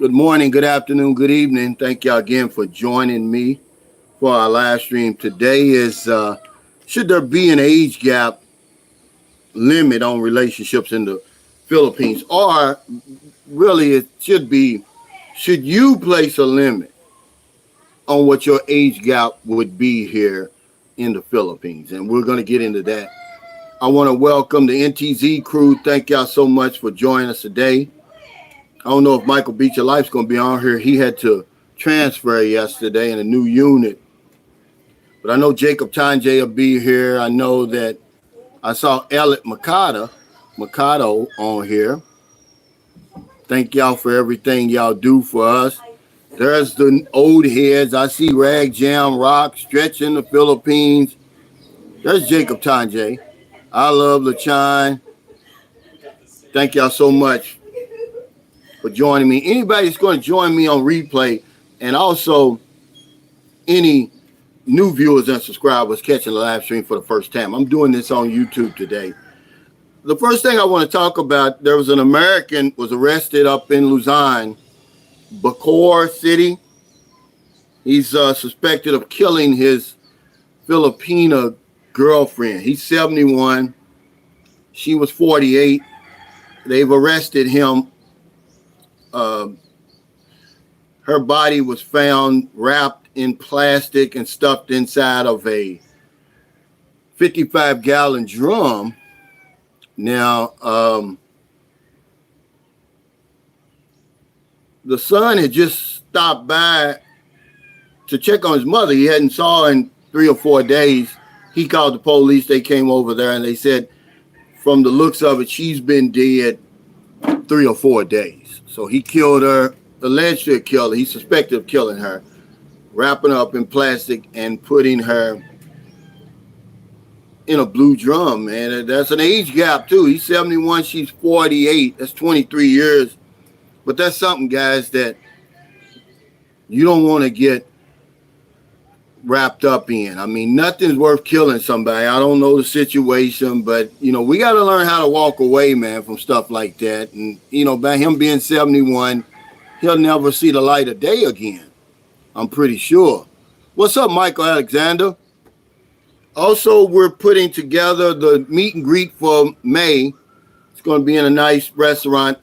Good morning, good afternoon, good evening. Thank y'all again for joining me for our live stream. Today is should there be an age gap limit on relationships in the Philippines? Or really it should be, should you place a limit on what your age gap would be here in the Philippines? And we're going to get into that. I want to welcome the NTZ crew. Thank y'all so much for joining us today. I don't know if Michael Beecher Life's going to be on here. He had to transfer yesterday in a new unit. But I know Jacob Tanjay will be here. I know that I saw Elliot Mikado on here. Thank y'all for everything y'all do for us. There's the old heads. I see Rag Jam Rock, Stretch in the Philippines. There's Jacob Tanjay. I love LaChine. Thank y'all so much for joining me. Anybody that's going to join me on replay, and also any new viewers and subscribers catching the live stream for the first time. I'm doing this on YouTube today. The first thing I want to talk about, there was an American was arrested up in Luzon, Bacoor City. He's suspected of killing his Filipina girlfriend. He's 71. She was 48. They've arrested him. Her body was found wrapped in plastic and stuffed inside of a 55-gallon drum. Now, the son had just stopped by to check on his mother. He hadn't saw her in 3 or 4 days. He called the police. They came over there and they said, from the looks of it, she's been dead 3 or 4 days. So he killed her, alleged to have killed her. He suspected of killing her, wrapping her up in plastic and putting her in a blue drum, man. That's an age gap, too. He's 71, she's 48. That's 23 years. But that's something, guys, that you don't want to get wrapped up in. I mean, nothing's worth killing somebody. I don't know the situation, but, we got to learn how to walk away, man, from stuff like that. And, by him being 71, he'll never see the light of day again, I'm pretty sure. What's up, Michael Alexander? Also, we're putting together the meet and greet for May. It's going to be in a nice restaurant,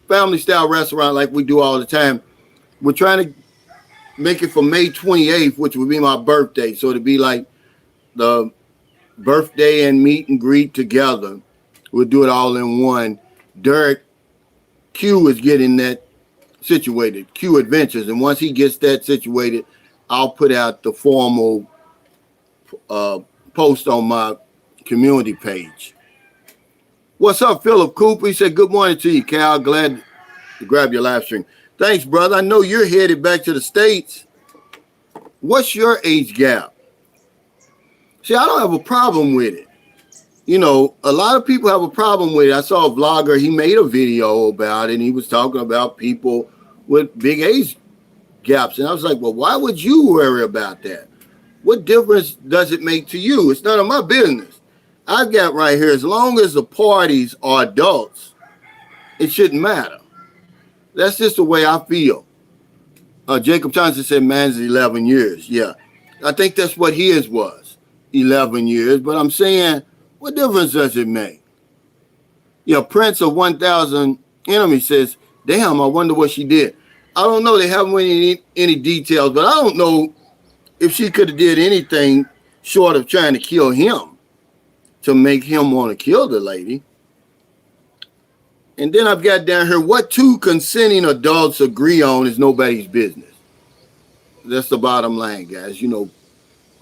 family-style restaurant like we do all the time. We're trying to make it for May 28th, which would be my birthday. So it'd be like the birthday and meet and greet together. We'll do it all in one. Derek Q is getting that situated, Q Adventures. And once he gets that situated, I'll put out the formal post on my community page. What's up, Philip Cooper? He said, good morning to you, Cal. Glad to grab your live stream. Thanks, brother. I know you're headed back to the States. What's your age gap? See, I don't have a problem with it. A lot of people have a problem with it. I saw a vlogger, he made a video about it, and he was talking about people with big age gaps. And I was like, well, why would you worry about that? What difference does it make to you? It's none of my business. I've got right here, as long as the parties are adults, it shouldn't matter. That's just the way I feel. Jacob Johnson said man's 11 years. Yeah, I think that's what his was, 11 years. But I'm saying, what difference does it make? Prince of 1,000 Enemies says, damn, I wonder what she did. I don't know. They haven't any details, but I don't know if she could have did anything short of trying to kill him to make him want to kill the lady. And then I've got down here, what two consenting adults agree on is nobody's business. That's the bottom line, guys.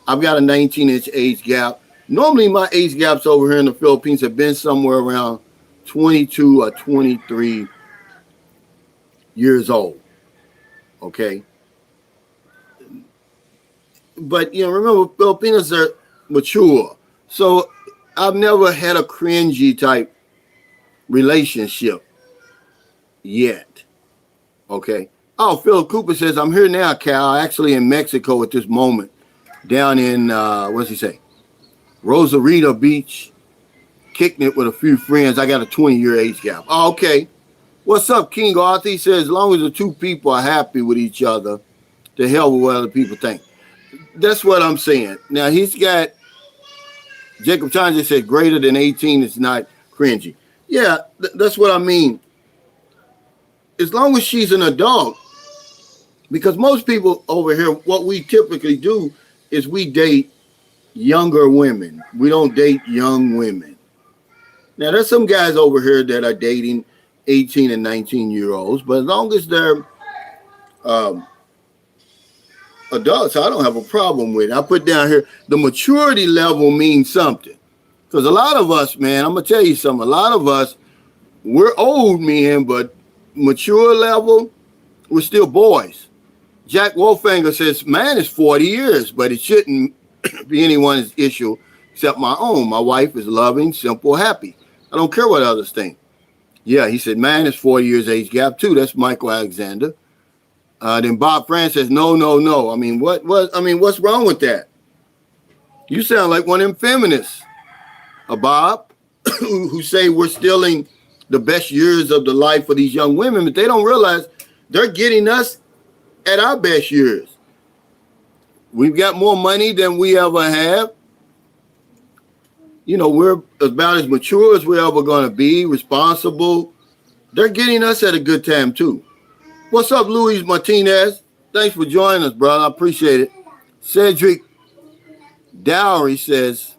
I've got a 19-inch age gap. Normally, my age gaps over here in the Philippines have been somewhere around 22 or 23 years old. Okay? But, remember, Filipinos are mature. So I've never had a cringy type relationship yet. Okay. Oh, Phil Cooper says, I'm here now, Cal. Actually in Mexico at this moment. Down in, what's he say? Rosarito Beach. Kicking it with a few friends. I got a 20-year age gap. Oh, okay. What's up, King Arthur? He says, as long as the two people are happy with each other, the hell with what other people think. That's what I'm saying. Now, he's got, Jacob Chandra said, greater than 18 is not cringy. Yeah, that's what I mean. As long as she's an adult, because most people over here, what we typically do is we date younger women. We don't date young women. Now, there's some guys over here that are dating 18 and 19-year-olds, but as long as they're adults, I don't have a problem with it. I put down here, the maturity level means something. Because a lot of us, man, I'm going to tell you something. A lot of us, we're old men, but mature level, we're still boys. Jack Wolfinger says, man, it's 40 years, but it shouldn't be anyone's issue except my own. My wife is loving, simple, happy. I don't care what others think. Yeah, he said, man, it's 4 years age gap too. That's Michael Alexander. Then Bob France says, no. I mean, what's wrong with that? You sound like one of them feminists, Bob, who say we're stealing the best years of the life of these young women, but they don't realize they're getting us at our best years. We've got more money than we ever have. You know, we're about as mature as we're ever going to be, responsible. They're getting us at a good time, too. What's up, Luis Martinez? Thanks for joining us, brother. I appreciate it. Cedric Dowry says,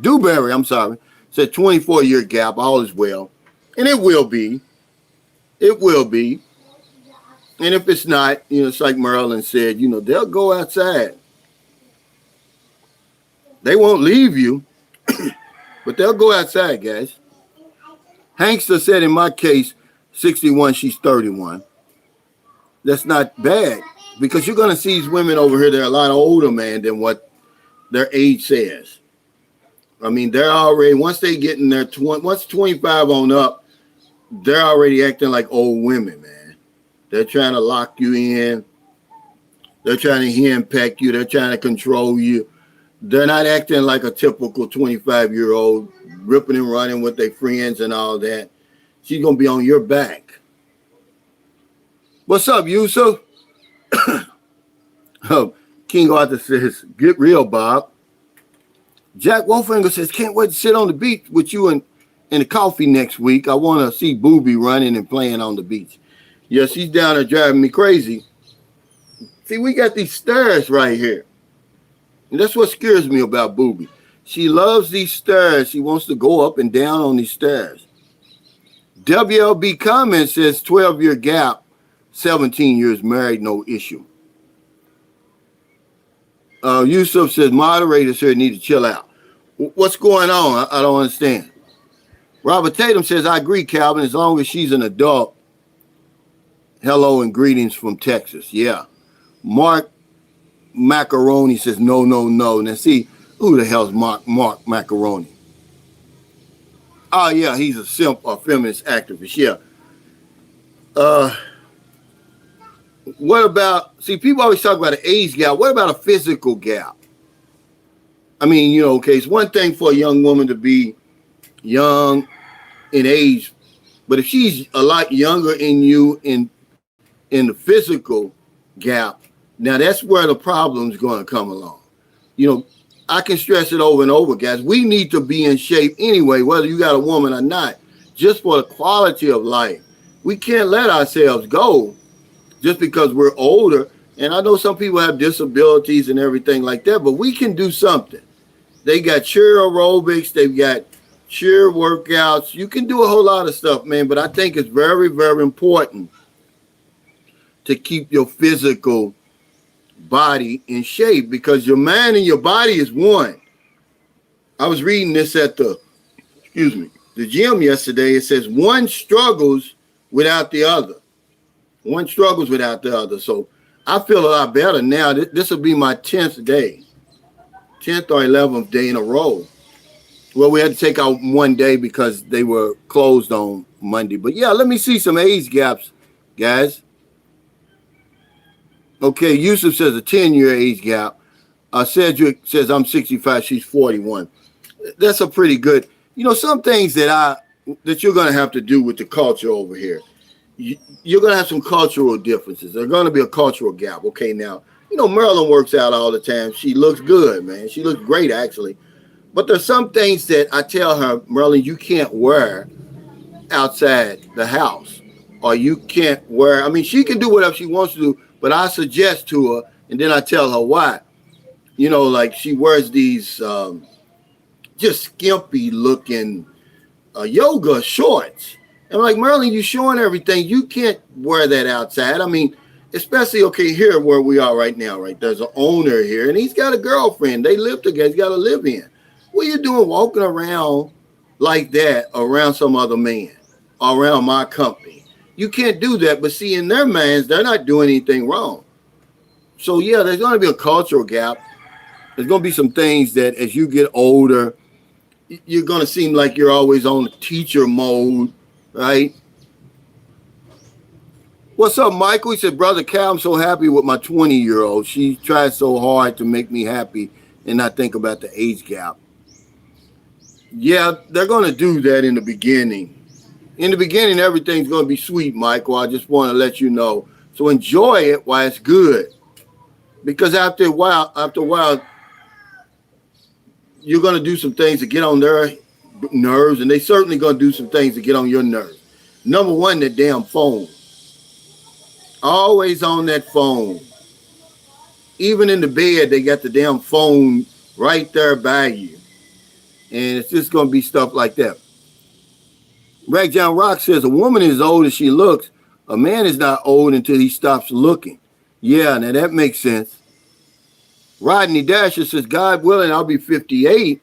Dewberry, said 24-year gap, all is well. And it will be. It will be. And if it's not, you know, it's like Marilyn said, you know, they'll go outside. They won't leave you, but they'll go outside, guys. Hankster said, in my case, 61, she's 31. That's not bad, because you're going to see these women over here that are a lot older, man, than what their age says. I mean, they're already, once they get in their, once 25 on up, they're already acting like old women, man. They're trying to lock you in. They're trying to henpeck you. They're trying to control you. They're not acting like a typical 25-year-old, ripping and running with their friends and all that. She's going to be on your back. What's up, Yusuf? King Arthur says, get real, Bob. Jack Wolfinger says, can't wait to sit on the beach with you and the coffee next week. I want to see Booby running and playing on the beach. Yeah, she's down there driving me crazy. See, we got these stairs right here. And that's what scares me about Booby. She loves these stairs. She wants to go up and down on these stairs. WLB comment says 12-year gap, 17 years married, no issue. Yusuf says moderators here need to chill out. What's going on? I don't understand. Robert Tatum says, I agree, Calvin, as long as she's an adult. Hello and greetings from Texas. Yeah. Mark Macaroni says, no. Now see, who the hell's Mark Macaroni? Oh, yeah, he's a feminist activist. Yeah. What about, see, people always talk about an age gap. What about a physical gap? I mean, you know, okay, it's one thing for a young woman to be young in age, but if she's a lot younger in you in the physical gap, now that's where the problem's going to come along. You know, I can stress it over and over, guys. We need to be in shape anyway, whether you got a woman or not, just for the quality of life. We can't let ourselves go just because we're older. And I know some people have disabilities and everything like that, but we can do something. They got cheer aerobics. They've got cheer workouts. You can do a whole lot of stuff, man. But I think it's very, very important to keep your physical body in shape, because your mind and your body is one. I was reading this at the gym yesterday. It says one struggles without the other. One struggles without the other. So I feel a lot better now. This will be my 10th day, 10th or 11th day in a row. Well, we had to take out one day because they were closed on Monday. But yeah, let me see some age gaps, guys. Okay, Yusuf says a 10-year age gap. Cedric says I'm 65, she's 41. That's a pretty good, you know, some things that you're going to have to do with the culture over here. you're going to have some cultural differences. There's going to be a cultural gap. Okay, now, Marilyn works out all the time. She looks good, man. She looks great, actually. But there's some things that I tell her, Marilyn, you can't wear outside the house. Or you can't wear, I mean, she can do whatever she wants to do, but I suggest to her, and then I tell her why. Like she wears these just skimpy looking yoga shorts. And I'm like, Marilyn, you showing everything. You can't wear that outside. I mean, especially, okay, here where we are right now, right? There's an owner here, and he's got a girlfriend. They live together. He's got to live in. What are you doing walking around like that around some other man, around my company? You can't do that. But see, in their minds, they're not doing anything wrong. So, yeah, there's going to be a cultural gap. There's going to be some things that as you get older, you're going to seem like you're always on teacher mode, right? What's up, Michael? He said, Brother Cal, I'm so happy with my 20-year-old. She tries so hard to make me happy and not think about the age gap. Yeah, they're going to do that in the beginning. In the beginning, everything's going to be sweet, Michael. I just want to let you know. So enjoy it while it's good. Because after a while, you're going to do some things to get on their nerves, and they certainly going to do some things to get on your nerves. Number one, that damn phone. Always on that phone. Even in the bed, they got the damn phone right there by you. And it's just going to be stuff like that. Rag John Rock says, a woman is old as she looks. A man is not old until he stops looking. Yeah, now that makes sense. Rodney Dasher says, God willing, I'll be 58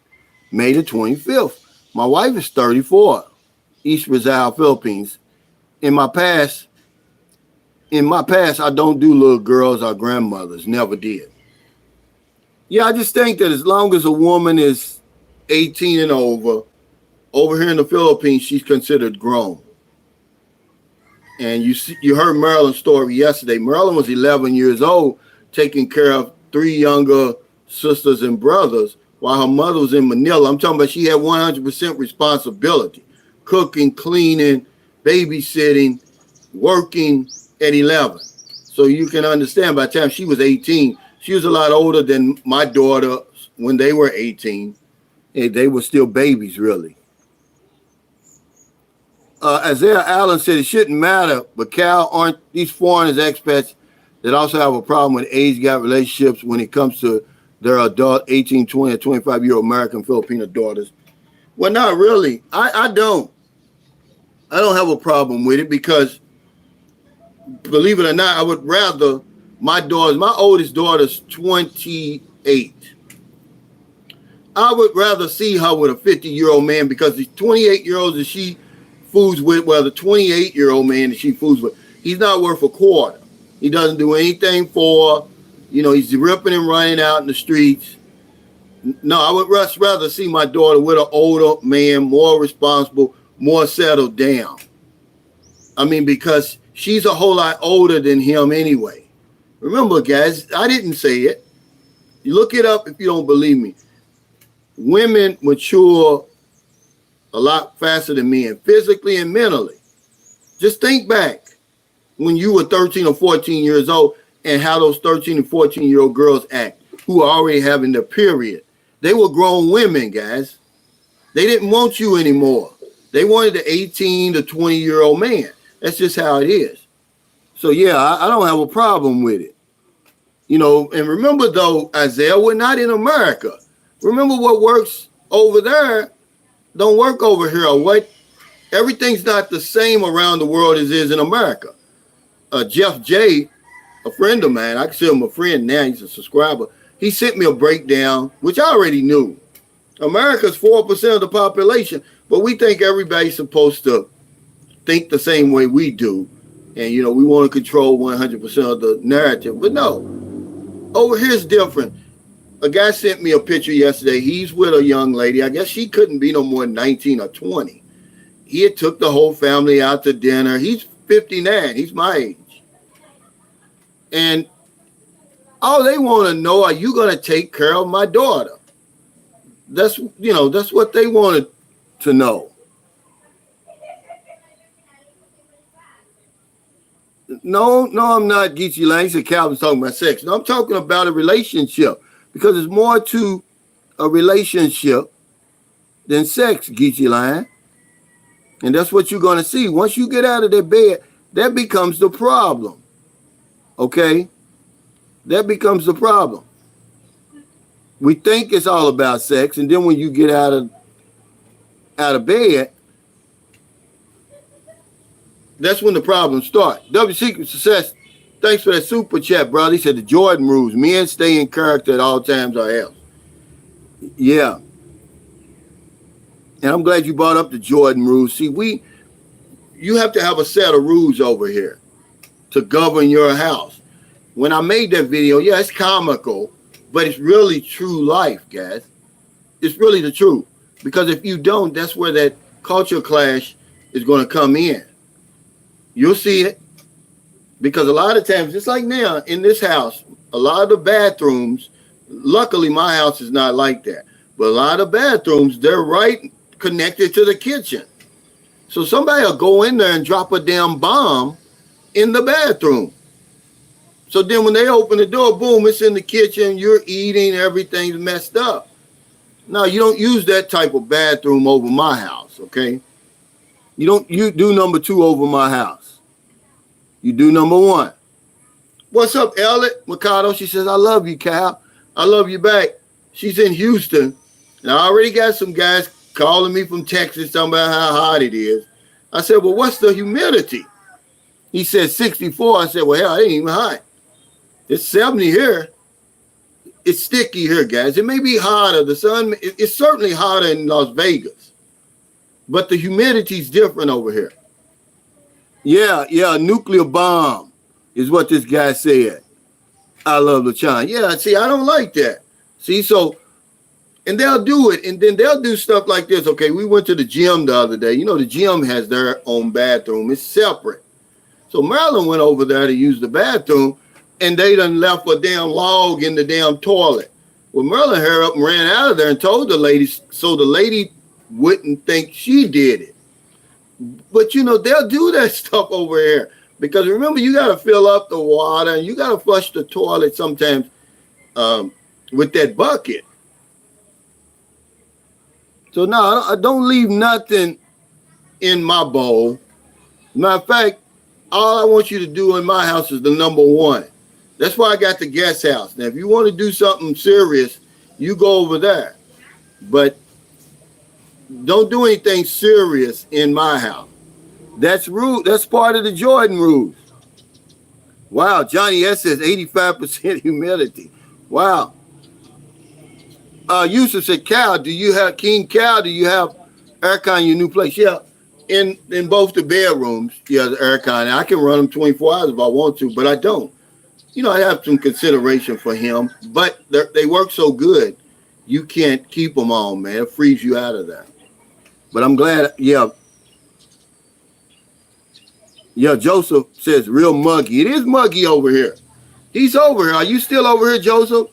May the 25th. My wife is 34, East Rizal, Philippines. In my past, I don't do little girls or grandmothers. Never did. Yeah, I just think that as long as a woman is 18 and over here in the Philippines, she's considered grown. And you heard Marilyn's story yesterday. Marilyn was 11 years old, taking care of 3 younger sisters and brothers while her mother was in Manila. I'm talking about she had 100% responsibility. Cooking, cleaning, babysitting, working at 11. So you can understand by the time she was 18, she was a lot older than my daughter when they were 18. And they were still babies, really. Isaiah Allen said it shouldn't matter, but Cal, aren't these foreigners expats that also have a problem with age gap relationships when it comes to their adult 18, 20, or 25-year-old American Filipino daughters? Well, not really. I don't have a problem with it because, believe it or not, I would rather my oldest daughter's 28. I would rather see her with a 50-year-old man because the 28-year-olds that she fools with, well, the 28-year-old man that she fools with, he's not worth a quarter. He doesn't do anything for her. He's ripping and running out in the streets. No, I would rather see my daughter with an older man, more responsible, more settled down. I mean, because she's a whole lot older than him anyway. Remember, guys, I didn't say it. You look it up if you don't believe me. Women mature a lot faster than men, physically and mentally. Just think back when you were 13 or 14 years old and how those 13 and 14-year-old girls act who are already having their period. They were grown women, guys. They didn't want you anymore. They wanted the 18 to 20-year-old man. That's just how it is. So, yeah, I don't have a problem with it. And remember, though, Isaiah, we're not in America. Remember, what works over there don't work over here. Everything's not the same around the world as is in America. Jeff J., a friend of mine, I consider him a friend now, he's a subscriber. He sent me a breakdown, which I already knew. America's 4% of the population, but we think everybody's supposed to think the same way we do. And, we want to control 100% of the narrative. But no, over here's different. A guy sent me a picture yesterday. He's with a young lady. I guess she couldn't be no more than 19 or 20. He had took the whole family out to dinner. He's 59. He's my age. And all they want to know, are you going to take care of my daughter? That's what they wanted to know. No, I'm not, Geechee Lang. He said Calvin's talking about sex. No, I'm talking about a relationship because there's more to a relationship than sex, Geechee Lang. And that's what you're going to see. Once you get out of that bed, that becomes the problem. Okay? That becomes the problem. We think it's all about sex, and then when you get out of bed, that's when the problems start. W Secret Success, thanks for that super chat, brother. He said the Jordan rules. Men stay in character at all times or else. Yeah. And I'm glad you brought up the Jordan rules. See, you have to have a set of rules over here to govern your house. When I made that video, yeah, it's comical, but it's really true life, guys. It's really the truth. Because if you don't, that's where that culture clash is going to come in. You'll see it. Because a lot of times, just like now in this house, a lot of the bathrooms, luckily my house is not like that, but a lot of bathrooms, they're right connected to the kitchen. So somebody will go in there and drop a damn bomb in the bathroom. So then when they open the door, boom, it's in the kitchen, you're eating, everything's messed up. No, you don't use that type of bathroom over my house, okay? You do number 2 over my house. You do number 1. What's up, Elliot Mikado? She says, I love you, Cal. I love you back. She's in Houston. And I already got some guys calling me from Texas talking about how hot it is. I said, well, what's the humidity? He said 64. I said, well, hell, it ain't even hot. It's 70 here. It's sticky here, guys. It may be hotter. The sun, it's certainly hotter in Las Vegas. But the humidity's different over here. Yeah, a nuclear bomb is what this guy said. I love LaChon. Yeah, see, I don't like that. See, so, and they'll do it, and then they'll do stuff like this. Okay, we went to the gym the other day. You know, the gym has their own bathroom. It's separate. So Marilyn went over there to use the bathroom, and they done left a damn log in the damn toilet. Well, Marilyn hurried up and ran out of there and told the lady, so the lady wouldn't think she did it. But, you know, they'll do that stuff over here. Because remember, you got to fill up the water, and you got to flush the toilet sometimes with that bucket. So, no, I don't leave nothing in my bowl. Matter of fact, all I want you to do in my house is the number 1. That's why I got the guest house. Now, if you want to do something serious, you go over there. But don't do anything serious in my house. That's rude. That's part of the Jordan rules. Wow, Johnny S says 85% humidity. Wow. Yusuf said, Cal, King Cal, do you have aircon in your new place? Yeah, in both the bedrooms, yeah, the aircon. I can run them 24 hours if I want to, but I don't. You know, I have some consideration for him, but they work so good, you can't keep them on, man. It frees you out of that. But I'm glad, yeah. Yeah, Joseph says real muggy. It is muggy over here. He's over here. Are you still over here, Joseph?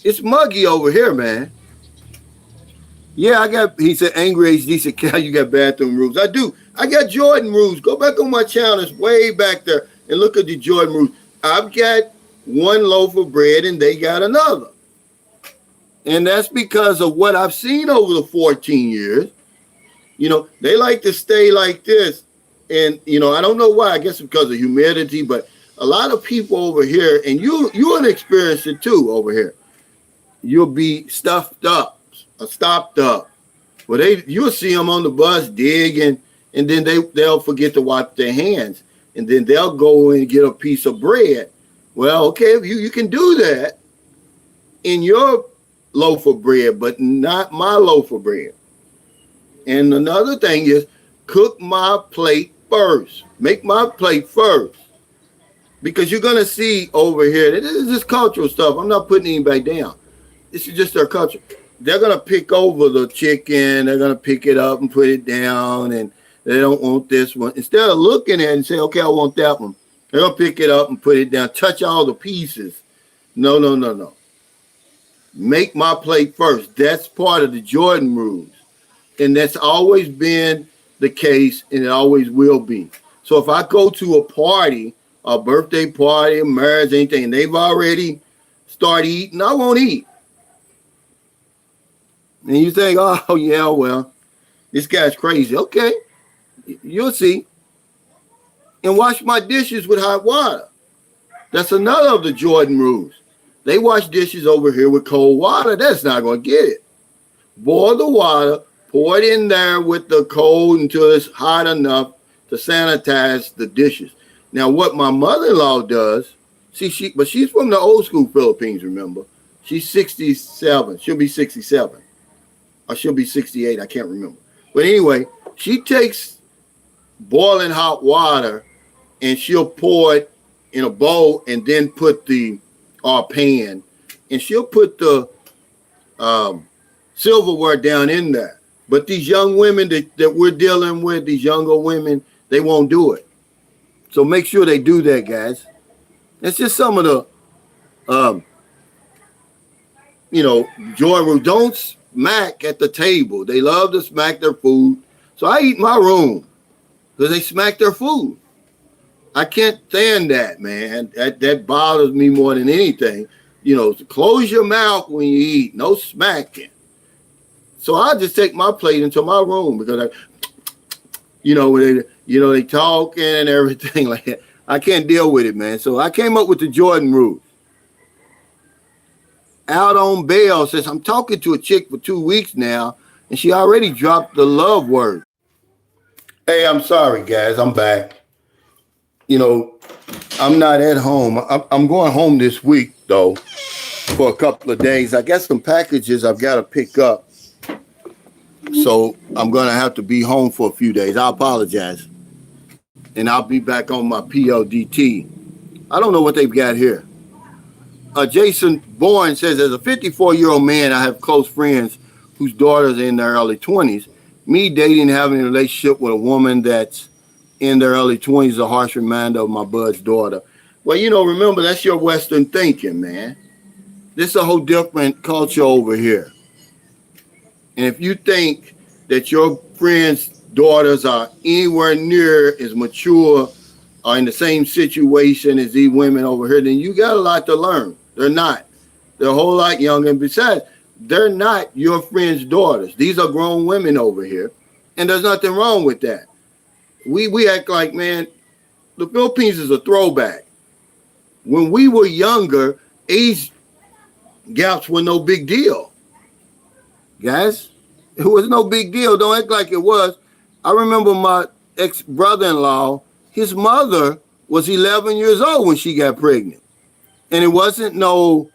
It's muggy over here, man. Yeah, he said, Angry HD said, Cal, you got bathroom rules. I do. I got Jordan rules. Go back on my channel. It's way back there and look at the Jordan rules. I've got one loaf of bread and they got another. And that's because of what I've seen over the 14 years. You know, they like to stay like this. And, you know, I don't know why. I guess because of humidity, but a lot of people over here, and you'll experience it too over here. You'll be stuffed up, stopped up. Well, you'll see them on the bus digging, and then they'll forget to wash their hands. And then they'll go and get a piece of bread. Well, okay, if you can do that in your loaf of bread, but not my loaf of bread. And another thing is, cook my plate first. Make my plate first. Because you're going to see over here, this is just cultural stuff. I'm not putting anybody down. This is just their culture. They're going to pick over the chicken. They're going to pick it up and put it down. And they don't want this one. Instead of looking at it and say, okay, I want that one. They're going to pick it up and put it down. Touch all the pieces. No. Make my plate first. That's part of the Jordan rules. And that's always been the case, and it always will be. So if I go to a party a birthday party, a marriage, anything, and they've already started eating, I won't eat. And you think, oh, yeah, well, this guy's crazy. Okay, you'll see. And wash my dishes with hot water. That's another of the Jordan rules. They wash dishes over here with cold water. That's not going to get it. Boil the water, pour it in there with the cold until it's hot enough to sanitize the dishes. Now, what my mother-in-law does, but she's from the old school Philippines, remember? She's 67. She'll be 67. Or she'll be 68. I can't remember. But anyway, she takes boiling hot water and she'll pour it in a bowl and then put pan, and she'll put the silverware down in there. But these young women that we're dealing with, these younger women, they won't do it. So make sure they do that, guys. It's just some of the, joy rule. Don't smack at the table. They love to smack their food. So I eat in my room because they smack their food. I can't stand that, man. That bothers me more than anything. Close your mouth when you eat. No smacking. So I just take my plate into my room because they talking and everything like that. I can't deal with it, man. So I came up with the Jordan rules. Out on bail says, I'm talking to a chick for 2 weeks now, and she already dropped the love word. Hey, I'm sorry, guys. I'm back. I'm not at home. I'm going home this week, though, for a couple of days. I got some packages I've got to pick up. So I'm going to have to be home for a few days. I apologize. And I'll be back on my PLDT. I don't know what they've got here. Jason Bourne says, as a 54-year-old man, I have close friends whose daughters are in their early 20s. Me dating and having a relationship with a woman that's in their early 20s is a harsh reminder of my bud's daughter. Well, remember, that's your Western thinking, man. This is a whole different culture over here. And if you think that your friends' daughters are anywhere near as mature or in the same situation as these women over here, then you got a lot to learn. They're not. They're a whole lot younger. And besides, they're not your friends' daughters. These are grown women over here. And there's nothing wrong with that. We act like, man, the Philippines is a throwback. When we were younger, age gaps were no big deal. Guys, it was no big deal. Don't act like it was. I remember my ex-brother-in-law, his mother was 11 years old when she got pregnant. And it wasn't no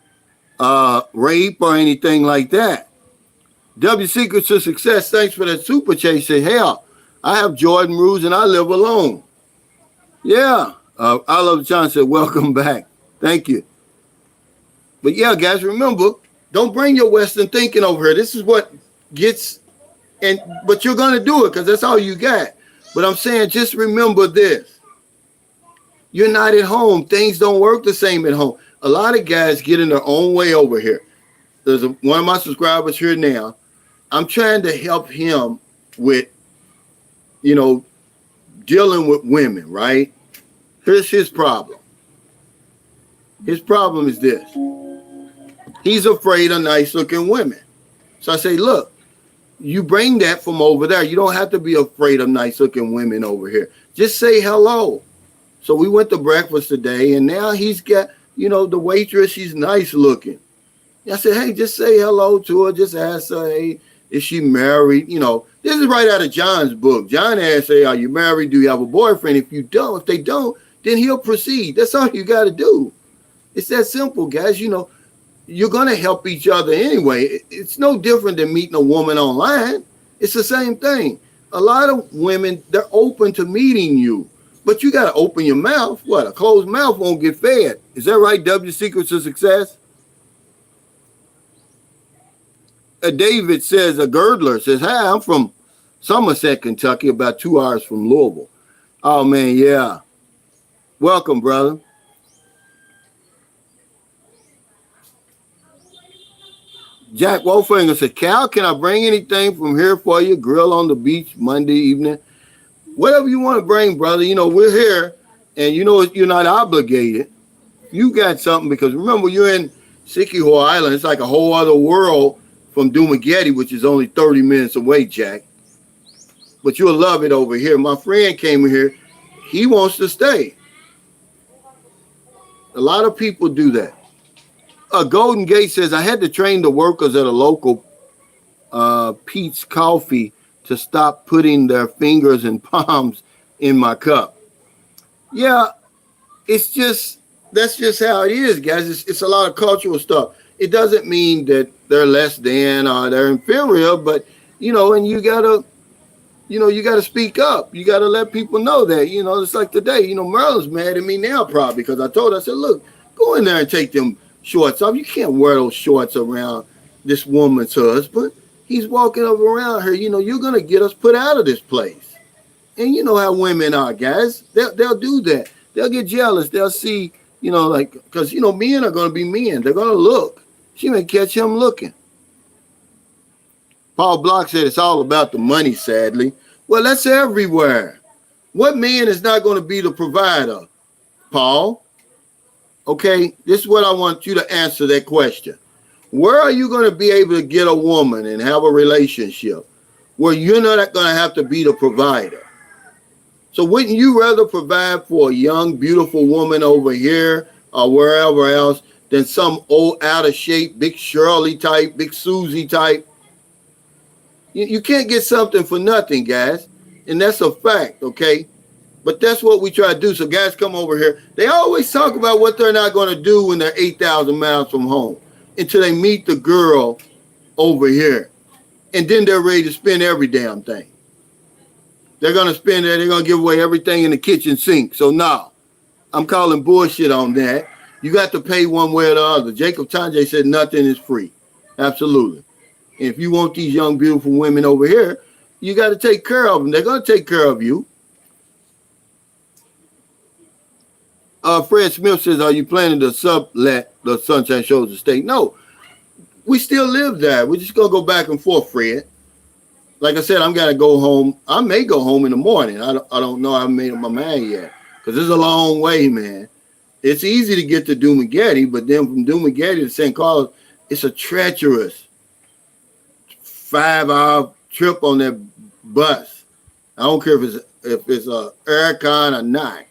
rape or anything like that. W Secrets to Success, thanks for that super chase. Say, hell, I have Jordan rules and I live alone. Yeah. I Love John said, welcome back. Thank you. But yeah, guys, remember, don't bring your Western thinking over here. This is what gets, but you're going to do it because that's all you got. But I'm saying, just remember this. You're not at home. Things don't work the same at home. A lot of guys get in their own way over here. There's one of my subscribers here now. I'm trying to help him with, dealing with women, right? Here's his problem. His problem is this. He's afraid of nice-looking women. So I say, look, you bring that from over there. You don't have to be afraid of nice-looking women over here. Just say hello. So we went to breakfast today, and now he's got, the waitress, she's nice-looking. I said, hey, just say hello to her. Just ask her, hey, is she married? This is right out of John's book. John asked, hey, are you married? Do you have a boyfriend? If they don't, then he'll proceed. That's all you got to do. It's that simple, guys. You're going to help each other anyway. It's no different than meeting a woman online. It's the same thing. A lot of women, they're open to meeting you, but you got to open your mouth. What? A closed mouth won't get fed. Is that right? W Secrets to Success? David says, a girdler says, hi, I'm from Somerset, Kentucky, about 2 hours from Louisville. Oh, man, yeah. Welcome, brother. Jack Wolfinger said, Cal, can I bring anything from here for you? Grill on the beach Monday evening. Whatever you want to bring, brother. We're here And you know, you're not obligated. You got something because remember, you're in Sikiho Island. It's like a whole other world from Dumaguete, which is only 30 minutes away, Jack. But you'll love it over here. My friend came here. He wants to stay. A lot of people do that. Golden Gate says, I had to train the workers at a local Pete's Coffee to stop putting their fingers and palms in my cup. Yeah, that's just how it is, guys. It's a lot of cultural stuff. It doesn't mean that they're less than or they're inferior, but, you know, and you gotta speak up. You gotta let people know that, you know, it's like today, you know, Merlin's mad at me now probably because I told her, I said, look, go in there and take them shorts off. You can't wear those shorts around this woman's husband. He's walking over around her. You know, you're going to get us put out of this place. And you know how women are, guys. They'll do that. They'll get jealous. They'll see, you know, like, because, you know, men are going to be men. They're going to look. She may catch him looking. Paul Block said it's all about the money, sadly. Well, that's everywhere. What man is not going to be the provider, Paul? Okay, this is what I want you to answer that question. Where are you going to be able to get a woman and have a relationship where you're not going to have to be the provider? So wouldn't you rather provide for a young, beautiful woman over here or wherever else than some old, out of shape, Big Shirley type, Big Susie type? You can't get something for nothing, guys. And that's a fact, okay? But that's what we try to do. So guys come over here. They always talk about what they're not going to do when they're 8,000 miles from home until they meet the girl over here. And then they're ready to spend every damn thing. They're going to spend it. They're going to give away everything in the kitchen sink. So no, I'm calling bullshit on that. You got to pay one way or the other. Jacob Tanjay said nothing is free. Absolutely. And if you want these young, beautiful women over here, you got to take care of them. They're going to take care of you. Fred Smith says, are you planning to sublet the Sunshine Shores estate? No, we still live there. We're just going to go back and forth, Fred. Like I said, I'm going to go home. I may go home in the morning. I don't know. I haven't made up my mind yet because it's a long way, man. It's easy to get to Dumaguete, but then from Dumaguete to St. Carlos, it's a treacherous 5-hour trip on that bus. I don't care if it's a aircon or not.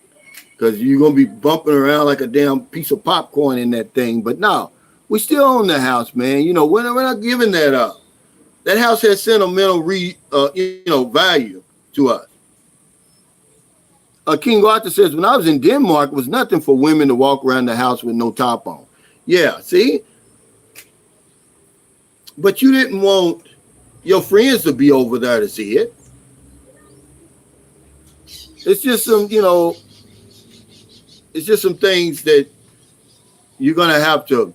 Because you're going to be bumping around like a damn piece of popcorn in that thing. But no, we still own the house, man. You know, we're not giving that up. That house has sentimental value to us. King Arthur says, when I was in Denmark, it was nothing for women to walk around the house with no top on. Yeah, see? But you didn't want your friends to be over there to see it. It's just some, you know, it's just some things that you're going to have to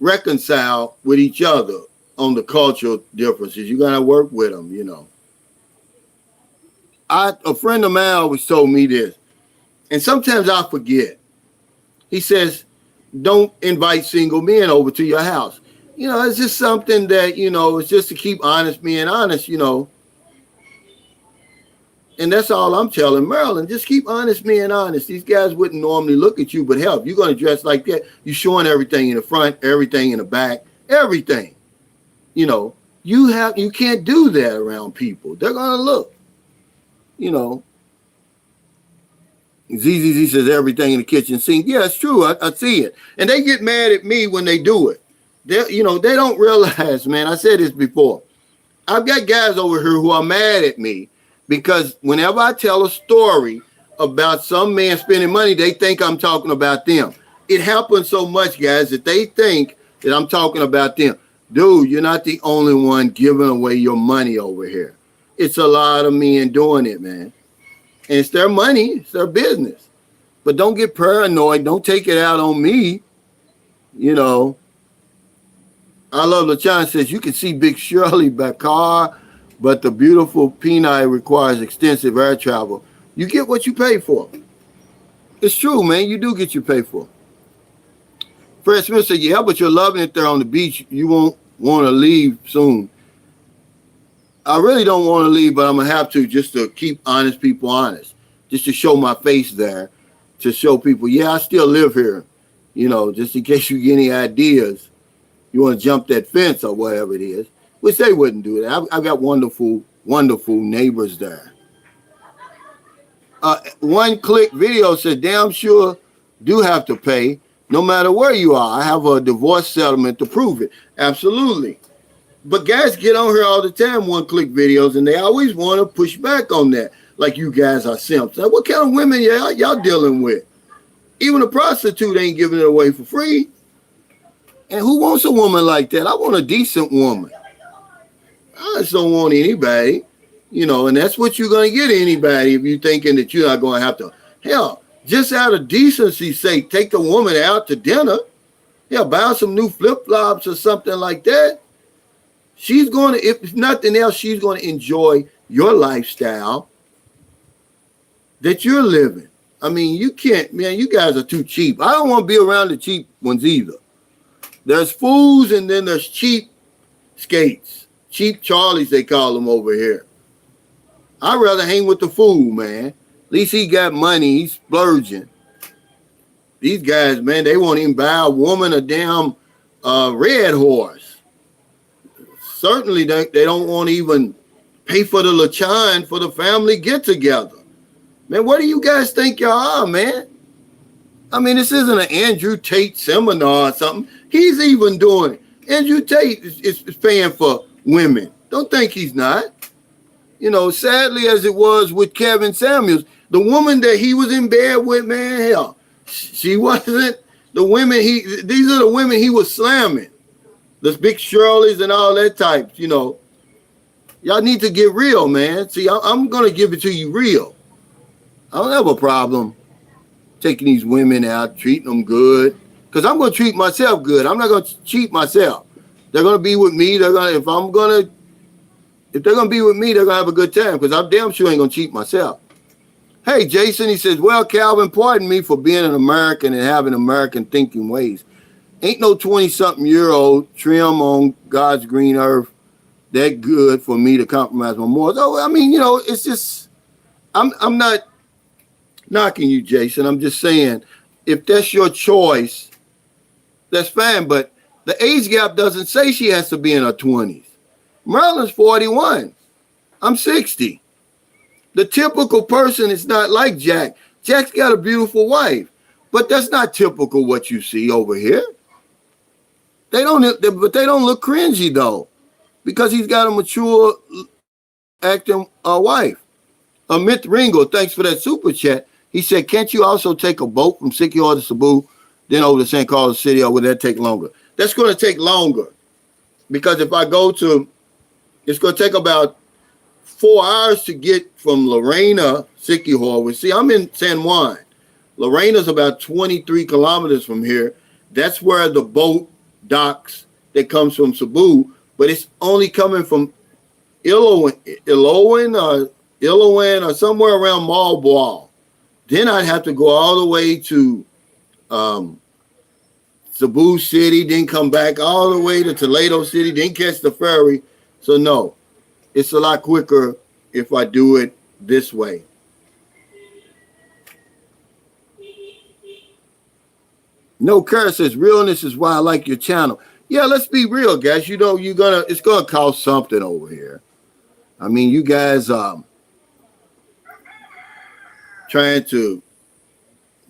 reconcile with each other on the cultural differences. You're going to work with them, you know. A friend of mine always told me this, and sometimes I forget. He says, don't invite single men over to your house. You know, it's just something that, you know, it's just to keep honest being honest, you know. And that's all I'm telling Maryland. Just keep honest being honest. These guys wouldn't normally look at you, but hell, if you're going to dress like that, you're showing everything in the front, everything in the back, everything. You know, you can't do that around people. They're going to look, you know. ZZZ says everything in the kitchen sink. Yeah, it's true. I see it. And they get mad at me when they do it. They don't realize, man, I said this before. I've got guys over here who are mad at me because whenever I tell a story about some man spending money, they think I'm talking about them. It happens so much, guys, that they think that I'm talking about them. Dude, you're not the only one giving away your money over here. It's a lot of men doing it, man. And it's their money. It's their business. But don't get paranoid. Don't take it out on me. You know. I love LaChana says, you can see Big Shirley by car, but the beautiful Kenai requires extensive air travel. You get what you pay for. It's true, man. You do get your pay for. Fred Smith said, yeah, but you're loving it there on the beach. You won't want to leave soon. I really don't want to leave, but I'm going to have to just to keep honest people honest. just to show my face there, to show people, yeah, I still live here, you know, just in case you get any ideas, you want to jump that fence or whatever it is, which they wouldn't do that. I've got wonderful, wonderful neighbors there. One click video said, damn sure do have to pay no matter where you are. I have a divorce settlement to prove it. Absolutely. But guys get on here all the time, one click videos, and they always want to push back on that. Like you guys are simps. Now, what kind of women y'all dealing with? Even a prostitute ain't giving it away for free. And who wants a woman like that? I want a decent woman. I just don't want anybody, you know, and that's what you're going to get anybody if you're thinking that you're not going to have to. Hell, just out of decency's sake, take the woman out to dinner. Yeah, buy some new flip-flops or something like that. She's going to, if nothing else, she's going to enjoy your lifestyle that you're living. I mean, you can't, man, you guys are too cheap. I don't want to be around the cheap ones either. There's fools and then there's cheap skates. Cheap Charlies, they call them over here. I'd rather hang with the fool, man. At least he got money. He's splurging. These guys, man, they won't even buy a woman a damn red horse. Certainly, they don't want to even pay for the lechon for the family get-together. Man, what do you guys think y'all are, man? I mean, this isn't an Andrew Tate seminar or something. He's even doing it. Andrew Tate is paying for women. Don't think he's not. You know, sadly as it was with Kevin Samuels, the woman that he was in bed with, man, hell, she wasn't the women these are the women he was slamming. Those big Shirleys and all that type, you know. Y'all need to get real, man. See, I'm going to give it to you real. I don't have a problem taking these women out, treating them good, because I'm going to treat myself good. I'm not going to cheat myself. They're going to be with me. If they're going to be with me, they're going to have a good time, because I'm damn sure ain't going to cheat myself. Hey, Jason, he says, well, Calvin, pardon me for being an American and having American thinking ways. Ain't no 20-something-year-old trim on God's green earth that good for me to compromise my morals. Oh, I mean, you know, it's just, I'm not knocking you, Jason. I'm just saying, if that's your choice, that's fine. But the age gap doesn't say she has to be in her 20s. Marilyn's 41. I'm 60. The typical person is not like Jack. Jack's got a beautiful wife, but that's not typical what you see over here. But they don't look cringy though, because he's got a mature acting wife. Amit Ringo, thanks for that super chat. He said, can't you also take a boat from Sikihor to Cebu, then over to St. Carlos City, or would that take longer? That's going to take longer, because if I go to, it's going to take about 4 hours to get from Lorena, Sikihor. See, I'm in San Juan. Lorena's about 23 kilometers from here. That's where the boat docks that comes from Cebu, but it's only coming from Iloan or somewhere around Malboal. Then I'd have to go all the way to Cebu City, then come back all the way to Toledo City, then catch the ferry. So no, it's a lot quicker if I do it this way. No Curse says realness is why I like your channel. Yeah, let's be real, guys. You know, it's gonna cost something over here. I mean, you guys trying to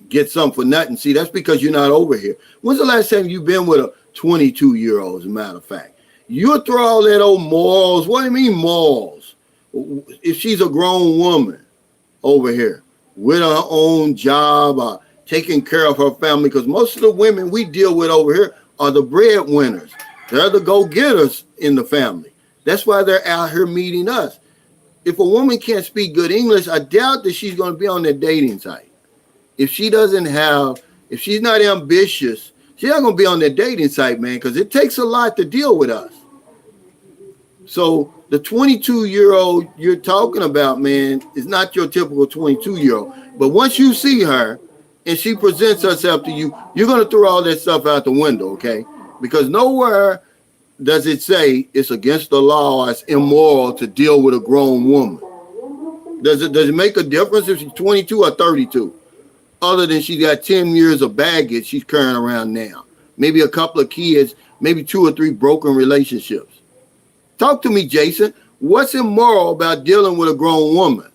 get something for nothing. See, that's because you're not over here. When's the last time you've been with a 22-year-old, as a matter of fact? You'll throw all that old morals. What do you mean morals? If she's a grown woman over here with her own job, taking care of her family, because most of the women we deal with over here are the breadwinners. They're the go-getters in the family. That's why they're out here meeting us. If a woman can't speak good English, I doubt that she's going to be on that dating site. If she's not ambitious, she's not going to be on that dating site, man, because it takes a lot to deal with us. So the 22-year-old you're talking about, man, is not your typical 22-year-old. But once you see her and she presents herself to you, you're going to throw all that stuff out the window, okay? Because nowhere does it say it's against the law or it's immoral to deal with a grown woman. Does it make a difference if she's 22 or 32? Other than she's got 10 years of baggage she's carrying around now. Maybe a couple of kids, maybe 2 or 3 broken relationships. Talk to me, Jason. What's immoral about dealing with a grown woman?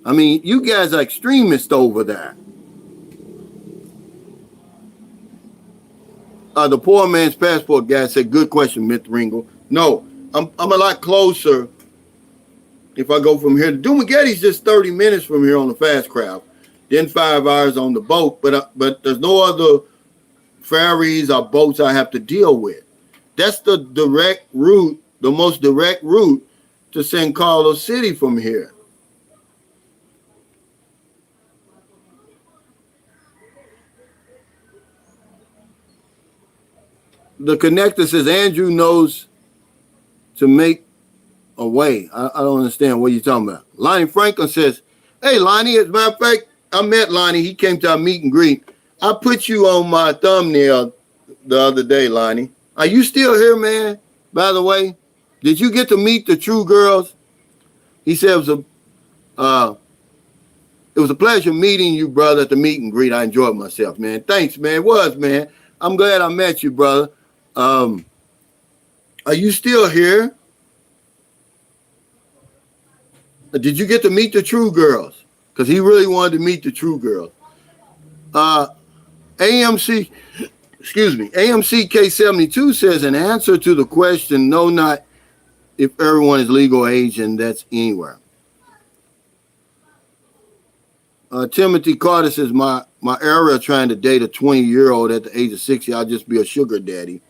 I mean, you guys are extremists over there. The poor man's passport guy said, good question, Mr. Ringo. No, I'm a lot closer if I go from here. Dumagetti's just 30 minutes from here on the fast craft, then 5 hours on the boat. But there's no other ferries or boats I have to deal with. That's the direct route, the most direct route to San Carlos City from here. The connector says Andrew knows to make a way. I don't understand what you're talking about. Lonnie Franklin says, hey, Lonnie, as a matter of fact, I met Lonnie. He came to our meet and greet. I put you on my thumbnail the other day, Lonnie. Are you still here, man? By the way, did you get to meet the true girls? He said it was a pleasure meeting you, brother, at the meet and greet. I enjoyed myself, man. Thanks, man. It was, man. I'm glad I met you, brother. Are you still here? Did you get to meet the true girls? Because he really wanted to meet the true girls. AMC K72 says, an answer to the question, no, not if everyone is legal age, and that's anywhere. Timothy Carter says, my era trying to date a 20-year-old at the age of 60, I'll just be a sugar daddy.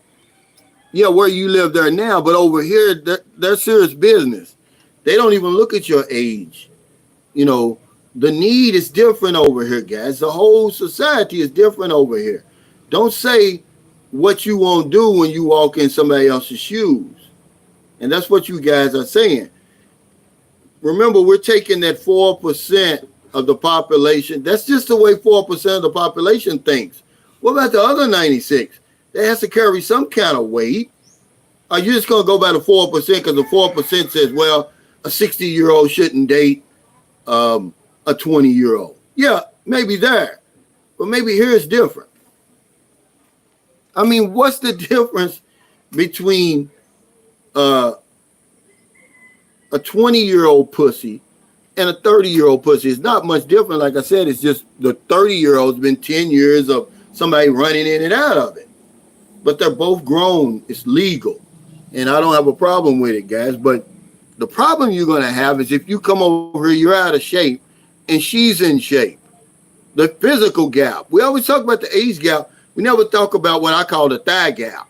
Yeah, where you live there now, but over here, they're serious business. They don't even look at your age. You know, the need is different over here, guys. The whole society is different over here. Don't say what you won't do when you walk in somebody else's shoes. And that's what you guys are saying. Remember, we're taking that 4% of the population. That's just the way 4% of the population thinks. What about the other 96? They has to carry some kind of weight. Are you just going to go by the 4% because the 4% says, well, a 60-year-old shouldn't date a 20-year-old? Yeah, maybe there. But maybe here it's different. I mean, what's the difference between a 20-year-old pussy and a 30-year-old pussy? It's not much different. Like I said, it's just the 30-year-old's been 10 years of somebody running in and out of it. But they're both grown. It's legal. And I don't have a problem with it, guys. But the problem you're going to have is if you come over here, you're out of shape, and she's in shape. The physical gap. We always talk about the age gap. We never talk about what I call the thigh gap.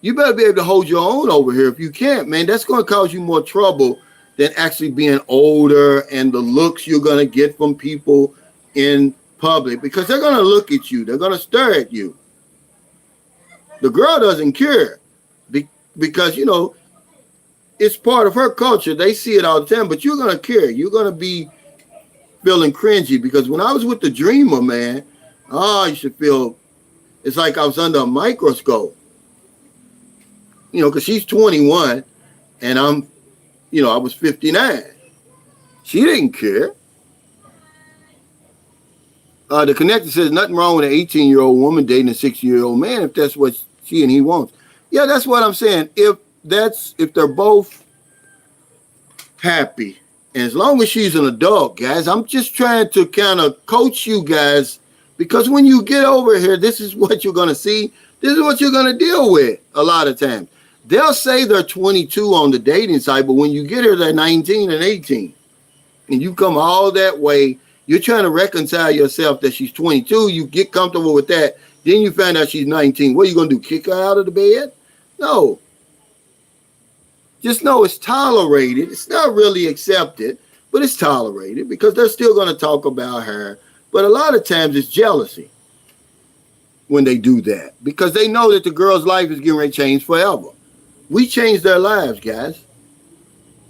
You better be able to hold your own over here. If you can't, man, that's going to cause you more trouble than actually being older and the looks you're going to get from people in public, because they're going to look at you. They're going to stare at you. The girl doesn't care because, you know, it's part of her culture. They see it all the time, but you're going to care. You're going to be feeling cringy, because when I was with the dreamer, man, you should feel, it's like I was under a microscope, you know, because she's 21 and I'm, you know, I was 59. She didn't care. The connector says nothing wrong with an 18-year-old woman dating a 60-year-old man if that's what she and he wants. Yeah, that's what I'm saying. If they're both happy, and as long as she's an adult, guys, I'm just trying to kind of coach you guys, because when you get over here, this is what you're going to see. This is what you're going to deal with a lot of times. They'll say they're 22 on the dating site, but when you get here, they're 19 and 18. And you come all that way. You're trying to reconcile yourself that she's 22. You get comfortable with that. Then you find out she's 19. What are you going to do? Kick her out of the bed? No. Just know it's tolerated. It's not really accepted, but it's tolerated because they're still going to talk about her. But a lot of times it's jealousy when they do that, because they know that the girl's life is getting ready to change forever. We changed their lives, guys,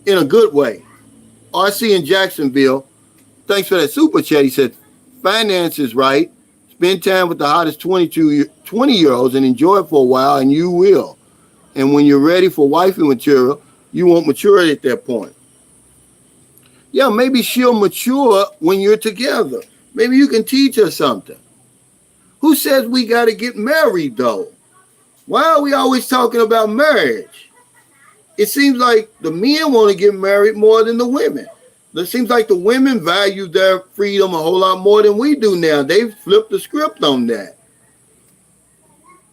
in a good way. RC in Jacksonville, thanks for that super chat. He said, finance is right. Spend time with the hottest 20-year-olds and enjoy it for a while, and you will. And when you're ready for wifey material, you won't mature at that point. Yeah, maybe she'll mature when you're together. Maybe you can teach her something. Who says we got to get married, though? Why are we always talking about marriage? It seems like the men want to get married more than the women. It seems like the women value their freedom a whole lot more than we do now. They've flipped the script on that.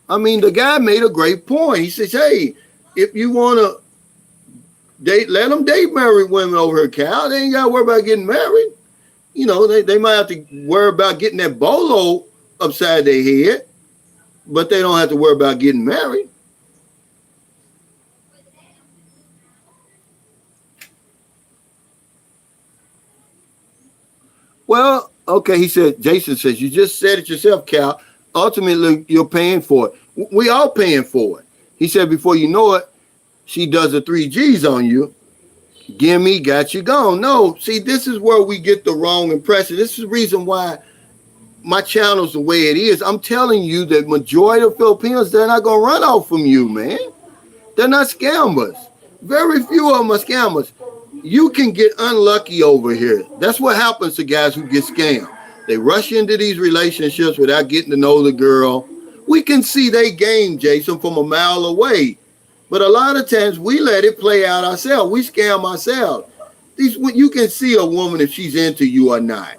I mean, the guy made a great point. He says, hey, if you want to date, let them date married women over here, Cal. They ain't got to worry about getting married. You know, they might have to worry about getting that bolo upside their head, but they don't have to worry about getting married. Well, okay, he said, Jason says, you just said it yourself, Cal. Ultimately, you're paying for it. We all paying for it. He said, before you know it, she does the 3Gs on you. Gimme, got you gone. No, see, this is where we get the wrong impression. This is the reason why my channel's the way it is. I'm telling you that majority of Filipinos, they're not going to run off from you, man. They're not scammers. Very few of them are scammers. You can get unlucky over here. That's what happens to guys who get scammed. They rush into these relationships without getting to know the girl. We can see they game, Jason, from a mile away. But a lot of times we let it play out ourselves. We scam ourselves. You can see a woman if she's into you or not.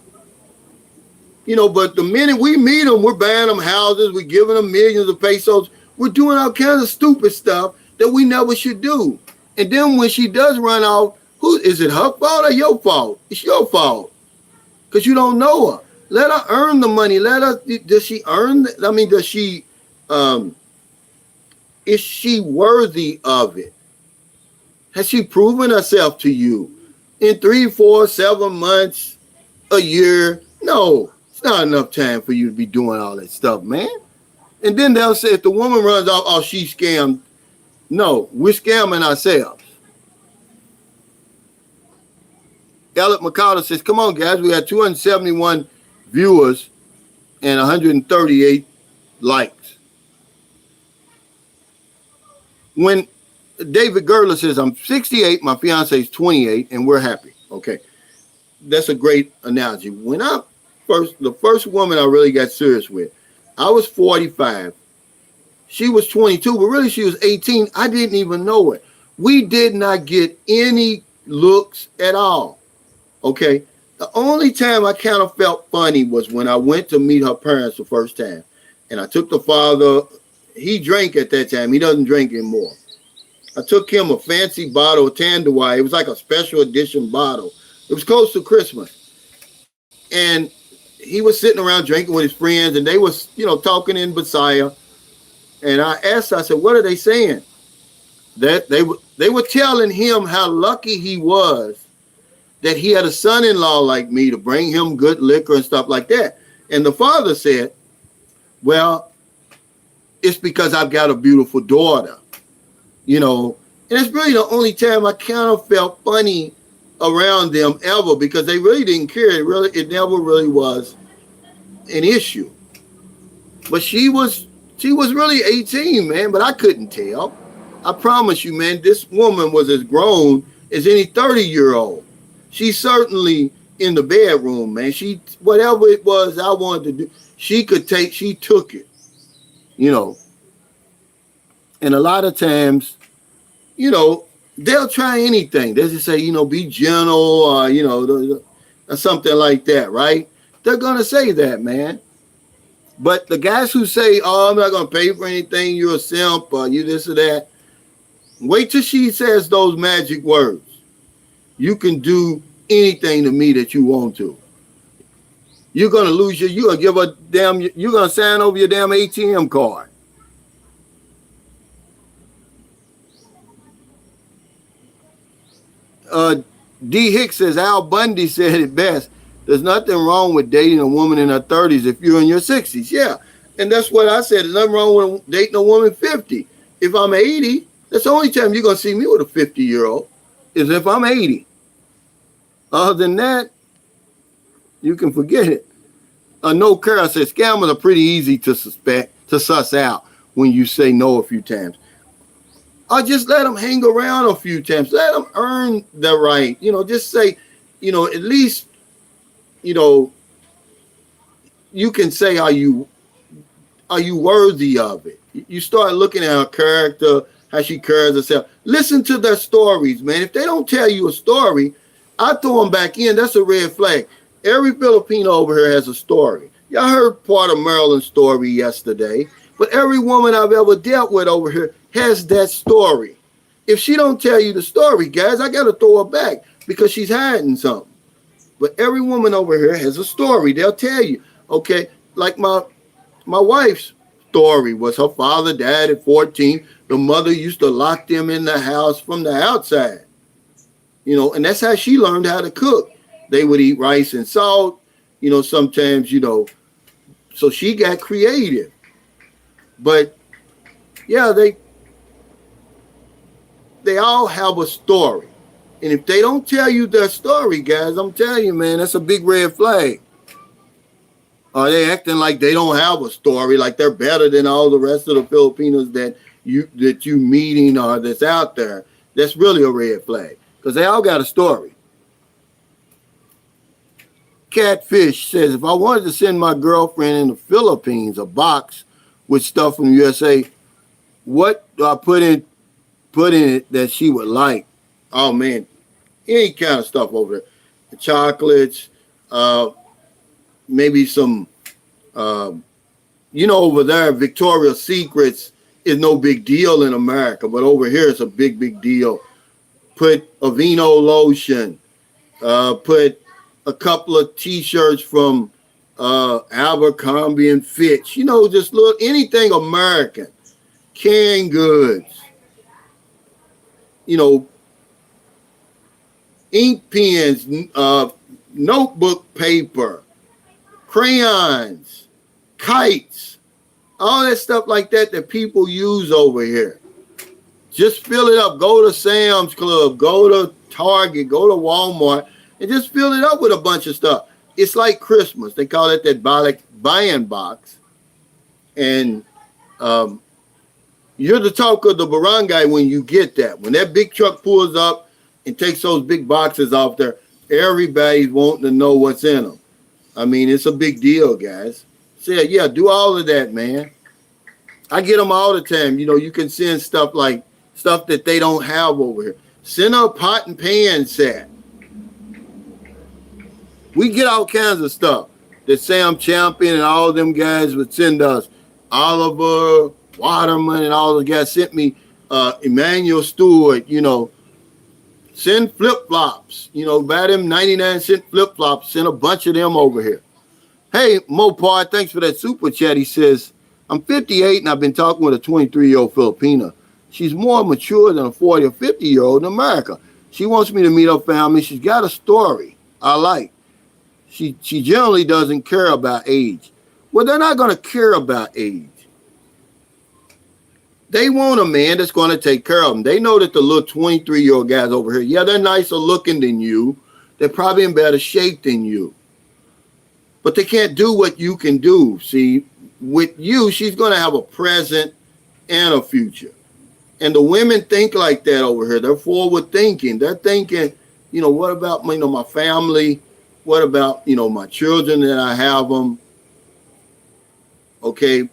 You know, but the minute we meet them, we're buying them houses, we're giving them millions of pesos. We're doing all kinds of stupid stuff that we never should do. And then when she does run off, is it her fault or your fault? It's your fault because you don't know her. Let her earn the money. Does she earn? Is she worthy of it? Has she proven herself to you in 3, 4, 7 months, a year? No, it's not enough time for you to be doing all that stuff, man. And then they'll say if the woman runs off, oh, she scammed. No, we're scamming ourselves. Elliot McConnell says, come on, guys. We got 271 viewers and 138 likes. When David Gerler says, I'm 68, my fiance is 28, and we're happy. Okay. That's a great analogy. When the first woman I really got serious with, I was 45. She was 22, but really she was 18. I didn't even know it. We did not get any looks at all. Okay. The only time I kind of felt funny was when I went to meet her parents the first time. And I took the father, he drank at that time. He doesn't drink anymore. I took him a fancy bottle of Tanduay. It was like a special edition bottle. It was close to Christmas. And he was sitting around drinking with his friends and they was, talking in Bisaya. And I asked, I said, what are they saying? That they were telling him how lucky he was that he had a son-in-law like me to bring him good liquor and stuff like that. And the father said, well, it's because I've got a beautiful daughter, and it's really the only time I kind of felt funny around them ever because they really didn't care. It never really was an issue. But she was really 18, man, but I couldn't tell. I promise you, man, this woman was as grown as any 30-year-old. She's certainly in the bedroom, man. Whatever it was I wanted to do, she took it, And a lot of times, they'll try anything. They'll just say, be gentle or something like that, right? They're going to say that, man. But the guys who say, oh, I'm not going to pay for anything, you're a simp, or you this or that, wait till she says those magic words. You can do anything to me that you want to. You're going to lose you're going to sign over your damn ATM card. D. Hicks says, Al Bundy said it best. There's nothing wrong with dating a woman in her 30s if you're in your 60s. Yeah. And that's what I said. There's nothing wrong with dating a woman 50. If I'm 80, that's the only time you're going to see me with a 50-year-old is if I'm 80. Other than that, you can forget it. No Carol says scammers are pretty easy to suss out when you say no a few times. Or just let them hang around a few times. Let them earn the right. Just say, at least, you know, you can say, are you worthy of it? You start looking at her character, how she carries herself. Listen to their stories, man. If they don't tell you a story, I throw them back in. That's a red flag. Every Filipino over here has a story. Y'all heard part of Marilyn's story yesterday, but every woman I've ever dealt with over here has that story. If she don't tell you the story, guys, I got to throw her back because she's hiding something. But every woman over here has a story. They'll tell you, okay, like my wife's story was her father died at 14. The mother used to lock them in the house from the outside, and that's how she learned how to cook. They would eat rice and salt, sometimes, so she got creative. But yeah, they all have a story. And if they don't tell you their story, guys, I'm telling you, man, that's a big red flag. Are they acting like they don't have a story, like they're better than all the rest of the Filipinos that you meeting or that's out there? That's really a red flag because they all got a story. Catfish says, if I wanted to send my girlfriend in the Philippines a box with stuff from USA, what do I put in it that she would like? Oh man, any kind of stuff over there. The chocolates, maybe some, over there, Victoria's Secrets is no big deal in America, but over here it's a big, big deal. Put Aveeno lotion, put a couple of t-shirts from Abercrombie and Fitch, just anything American, canned goods, ink pens, notebook paper, crayons, kites, all that stuff like that people use over here. Just fill it up. Go to Sam's Club, go to Target, go to Walmart, and just fill it up with a bunch of stuff. It's like Christmas. They call it that buying box. And you're the talk of the barangay when you get that. When that big truck pulls up and takes those big boxes off there, everybody's wanting to know what's in them. I mean, it's a big deal, guys. So, yeah, do all of that, man. I get them all the time. You can send stuff that they don't have over here. Send her a pot and pan set. We get all kinds of stuff that Sam Champion and all of them guys would send us. Oliver, Waterman, and all those guys sent me Emmanuel Stewart, send flip-flops, buy them 99-cent flip-flops, send a bunch of them over here. Hey, Mopar, thanks for that super chat. He says, I'm 58 and I've been talking with a 23-year-old Filipina. She's more mature than a 40 or 50-year-old in America. She wants me to meet her family. She's got a story I like. She generally doesn't care about age. Well, they're not going to care about age. They want a man that's going to take care of them. They know that the little 23-year-old guys over here, yeah, they're nicer looking than you. They're probably in better shape than you. But they can't do what you can do. See, with you, she's going to have a present and a future. And the women think like that over here. They're forward thinking. They're thinking, what about my family? What about, my children that I have them? Okay.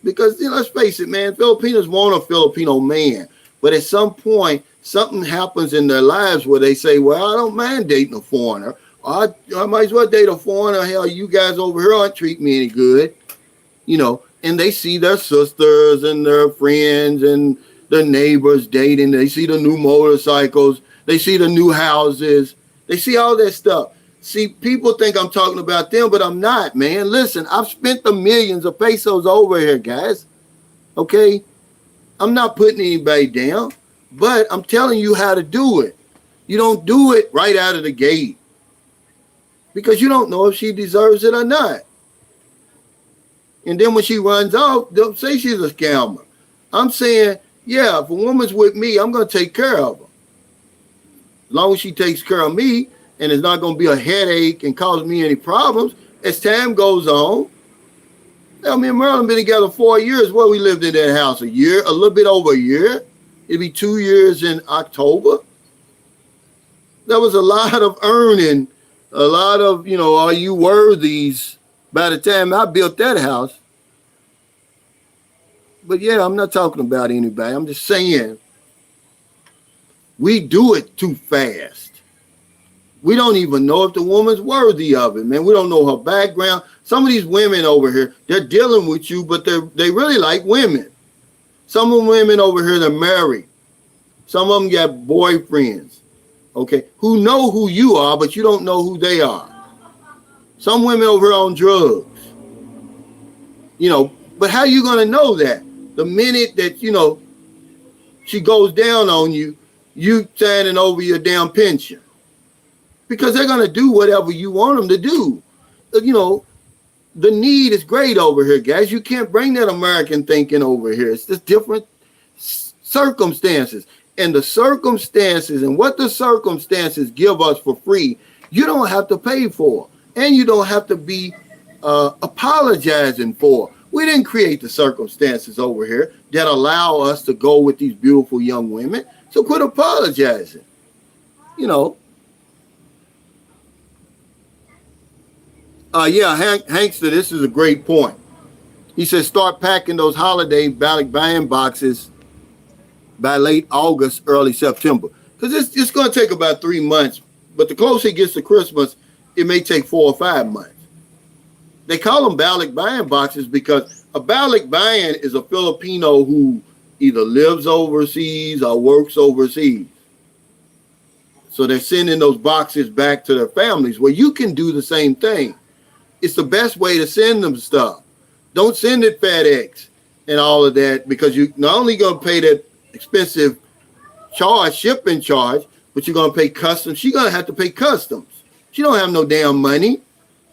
Because, let's face it, man, Filipinos want a Filipino man. But at some point, something happens in their lives where they say, well, I don't mind dating a foreigner. I might as well date a foreigner. Hell, you guys over here aren't treating me any good. And they see their sisters and their friends and their neighbors dating. They see the new motorcycles. They see the new houses. They see all that stuff. See, people think I'm talking about them, but I'm not, man. Listen, I've spent the millions of pesos over here, guys. Okay? I'm not putting anybody down, but I'm telling you how to do it. You don't do it right out of the gate because you don't know if she deserves it or not. And then when she runs off, they'll say she's a scammer. I'm saying, yeah, if a woman's with me, I'm going to take care of her. As long as she takes care of me, and it's not going to be a headache and cause me any problems. As time goes on, me and Marilyn been together 4 years. Well, we lived in that house a year, a little bit over a year. It'll be 2 years in October. there was a lot of earning, a lot of, are you worthies by the time I built that house. But yeah, I'm not talking about anybody. I'm just saying we do it too fast. We don't even know if the woman's worthy of it, man. We don't know her background. Some of these women over here, they're dealing with you, but they really like women. Some of the women over here, they're married. Some of them got boyfriends, okay, who know who you are, but you don't know who they are. Some women over here on drugs, but how you going to know that? The minute that, she goes down on you, you standing over your damn pension. Because they're going to do whatever you want them to do. The need is great over here, guys. You can't bring that American thinking over here. It's just different circumstances. And the circumstances and what the circumstances give us for free, you don't have to pay for. And you don't have to be apologizing for. We didn't create the circumstances over here that allow us to go with these beautiful young women. So quit apologizing. Hankster, this is a great point. He says start packing those holiday buying boxes by late August, early September. Because it's going to take about 3 months. But the closer it gets to Christmas, it may take 4 or 5 months. They call them ballot buying boxes because a ballot buying is a Filipino who either lives overseas or works overseas. So they're sending those boxes back to their families. Well, you can do the same thing. It's the best way to send them stuff. Don't send it FedEx and all of that because you're not only going to pay that expensive shipping charge, but you're going to pay customs. She's going to have to pay customs. She don't have no damn money.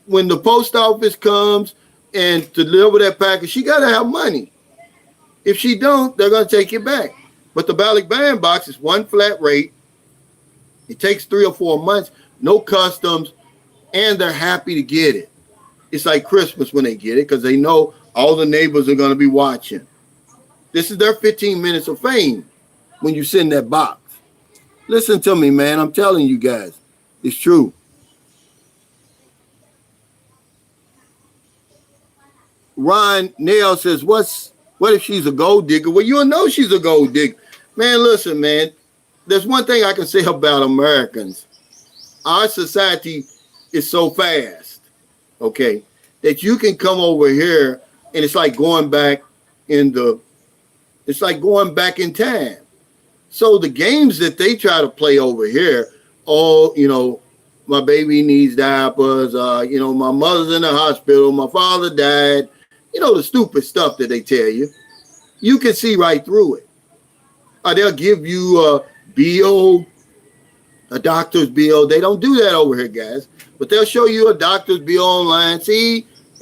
When the post office comes and to deliver that package, she got to have money. If she don't, they're going to take it back. But the ballot buying box is one flat rate. It takes 3 or 4 months, no customs, and they're happy to get it. It's like Christmas when they get it because they know all the neighbors are going to be watching. This is their 15 minutes of fame when you send that box. Listen to me, man. I'm telling you guys. It's true. Ron Nail says, what if she's a gold digger? Well, you'll know she's a gold digger. Man, listen, man. There's one thing I can say about Americans. Our society is so fast, okay, that you can come over here and it's like going back in time. So the games that they try to play over here, my baby needs diapers, my mother's in the hospital, my father died, the stupid stuff that they tell you, you can see right through it. Or they'll give you a bill, a doctor's bill. They don't do that over here, guys. But they'll show you a doctor's bill online,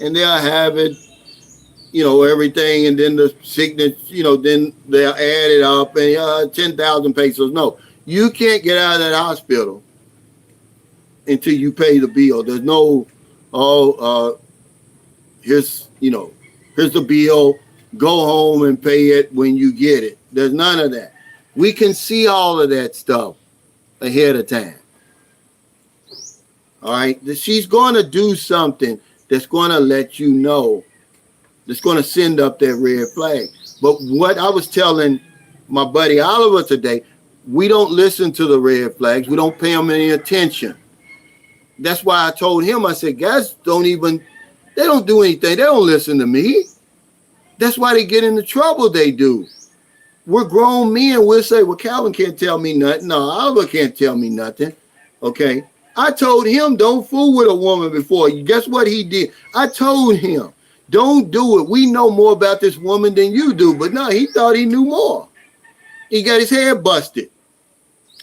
and they'll have it, everything, and then the signature, then they'll add it up, and 10,000 pesos. No, you can't get out of that hospital until you pay the bill. There's no, here's the bill, go home and pay it when you get it. There's none of that. We can see all of that stuff ahead of time. All right. She's going to do something that's going to let you know, that's going to send up that red flag. But what I was telling my buddy Oliver today, we don't listen to the red flags. We don't pay them any attention. That's why I told him, I said, guys they don't do anything. They don't listen to me. That's why they get into trouble they do. We're grown men. We'll say, well, Calvin can't tell me nothing. No, Oliver can't tell me nothing. Okay. I told him, don't fool with a woman before. Guess what he did? I told him, don't do it. We know more about this woman than you do. But no, he thought he knew more. He got his head busted.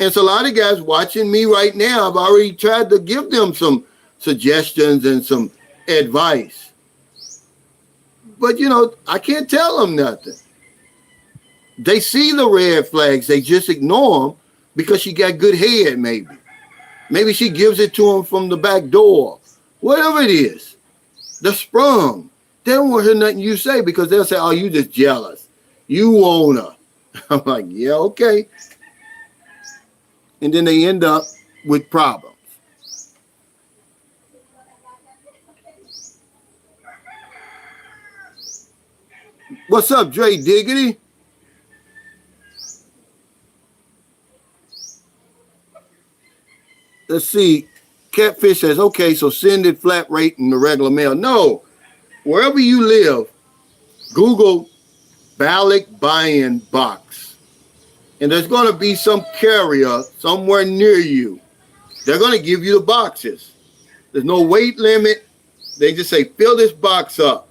And so a lot of guys watching me right now, I've already tried to give them some suggestions and some advice. But, I can't tell them nothing. They see the red flags. They just ignore them because she got good head, maybe. Maybe she gives it to them from the back door. Whatever it is. They're sprung. They don't want to hear nothing you say because they'll say, oh, you just jealous. You want her. I'm like, yeah, okay. And then they end up with problems. What's up, Dre Diggity? Let's see. Catfish says, okay, so send it flat rate in the regular mail. No, wherever you live, Google ballot buy-in box. And there's going to be some carrier somewhere near you. They're going to give you the boxes. There's no weight limit. They just say, fill this box up.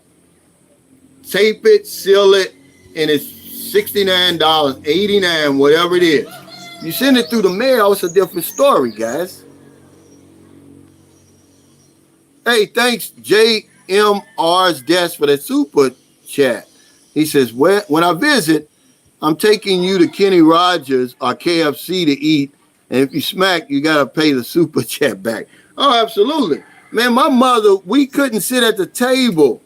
Tape it, seal it, and it's $69, $89, whatever it is. You send it through the mail, it's a different story, guys. Hey, thanks, JMR's Desk, for that super chat. He says, when I visit, I'm taking you to Kenny Rogers or KFC to eat, and if you smack, you got to pay the super chat back. Oh, absolutely. Man, my mother, we couldn't sit at the table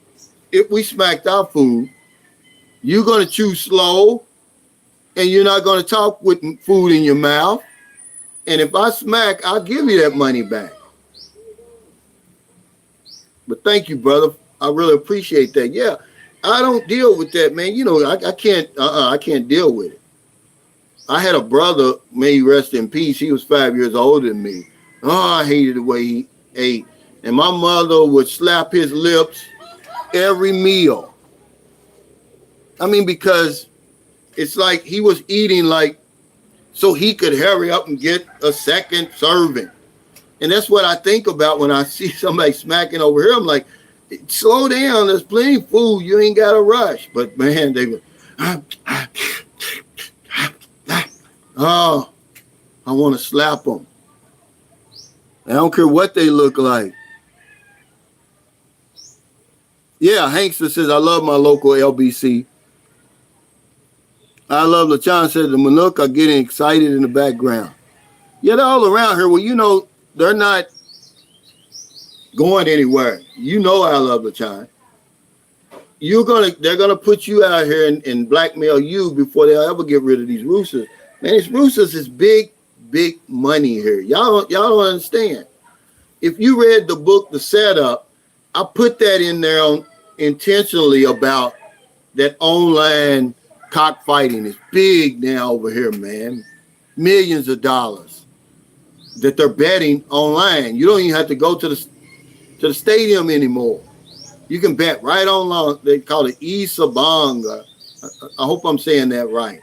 if we smacked our food. You're going to chew slow, and you're not going to talk with food in your mouth. And if I smack, I'll give you that money back. But thank you, brother. I really appreciate that. Yeah, I don't deal with that, man. You know, I can't deal with it. I had a brother, may he rest in peace. He was 5 years older than me. Oh, I hated the way he ate. And my mother would slap his lips every meal. I mean, because it's like he was eating like so he could hurry up and get a second serving. And that's what I think about when I see somebody smacking over here. I'm like, slow down. There's plenty of food. You ain't got to rush. But, man, they go, oh, I want to slap them. I don't care what they look like. Yeah, Hankster says, I love my local LBC. I love LaChan says, the Manuka are getting excited in the background. Yeah, they're all around here. Well, you know, they're not going anywhere. You know I love LaChan. They're gonna put you out here and blackmail you before they'll ever get rid of these roosters. Man, these roosters is big money here. Y'all don't understand. If you read the book, The Setup, I put that in there intentionally about that online cockfighting is big now over here, man. Millions of dollars that they're betting online. You don't even have to go to the stadium anymore. You can bet right online. They call it Isabong. I hope I'm saying that right.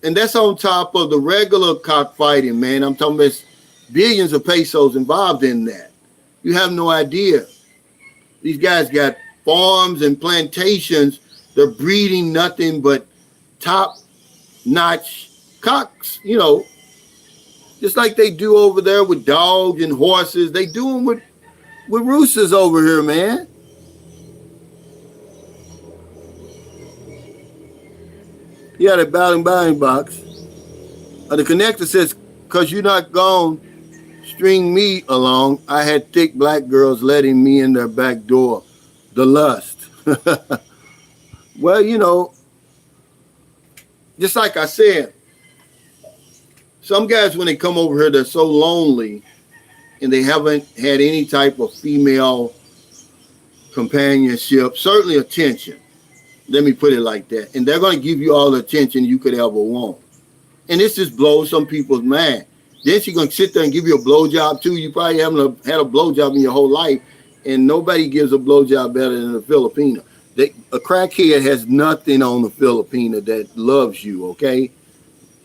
And that's on top of the regular cockfighting, man. I'm talking about billions of pesos involved in that. You have no idea. These guys got farms and plantations. They're breeding nothing but top-notch cocks, you know, just like they do over there with dogs and horses. They do them with roosters over here, man. Yeah, the buying box. The connector says, because you're not gone string me along, I had thick black girls letting me in their back door. The lust. Well, you know, just like I said, some guys, when they come over here, they're so lonely and they haven't had any type of female companionship, certainly attention. Let me put it like that. And they're going to give you all the attention you could ever want. And this just blows some people's mind. Then she's going to sit there and give you a blowjob too. You probably haven't had a blowjob in your whole life, and nobody gives a blowjob better than a Filipino. A crackhead has nothing on the Filipino that loves you, okay?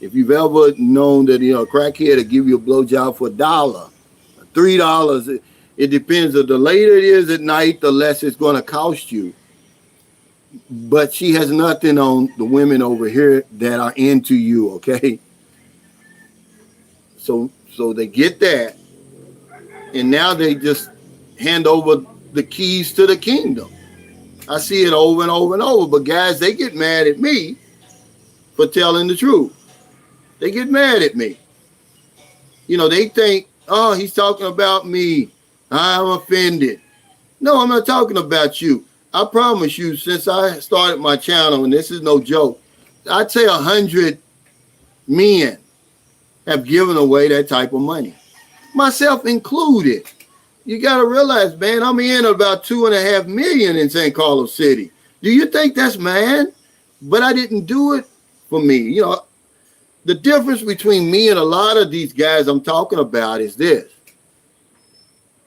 If you've ever known that, you know, a crackhead will give you a blowjob for $1, $3, it depends. The later it is at night, the less it's going to cost you. But she has nothing on the women over here that are into you, okay? So they get that, and now they just hand over the keys to the kingdom. I see it over and over and over. But guys, they get mad at me for telling the truth. They get mad at me. You know, they think, oh, he's talking about me. I'm offended. No, I'm not talking about you. I promise you, since I started my channel, and this is no joke, I'd say 100 men have given away that type of money, myself included. You got to realize, man, I'm in about 2.5 million in St. Carlos City. Do you think that's mad? But I didn't do it for me. You know, the difference between me and a lot of these guys I'm talking about is this.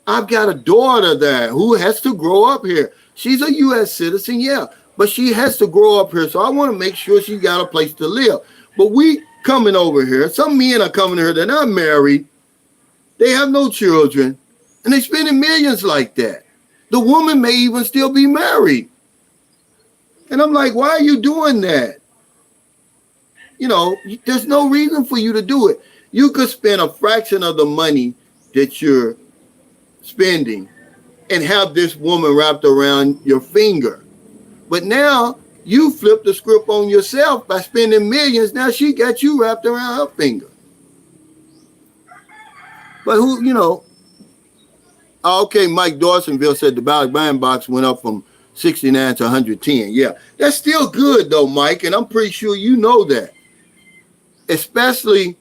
I've got a daughter there who has to grow up here. She's a U.S. citizen, yeah, but she has to grow up here. So I want to make sure she got a place to live. But we coming over here, some men are coming here, they're not married, they have no children, and they spending millions like that. The woman may even still be married. And I'm like, why are you doing that? You know, there's no reason for you to do it. You could spend a fraction of the money that you're spending and have this woman wrapped around your finger. But now you flip the script on yourself by spending millions. Now she got you wrapped around her finger. But who, you know, okay, Mike Dawsonville said the ballot buying box went up from 69 to 110. Yeah, that's still good though, Mike, and I'm pretty sure you know that. Especially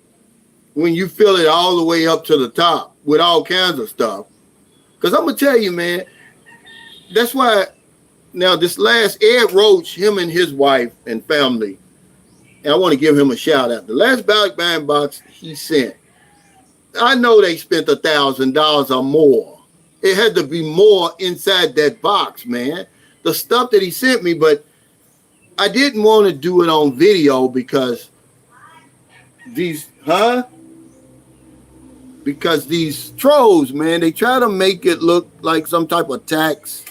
when you fill it all the way up to the top with all kinds of stuff. Because I'm going to tell you, man, that's why now this last Ed Roach, him and his wife and family, and I want to give him a shout out. The last ballot buying box he sent, I know they spent $1,000 or more. It had to be more inside that box, man. The stuff that he sent me, but I didn't want to do it on video because these trolls, man, they try to make it look like some type of tax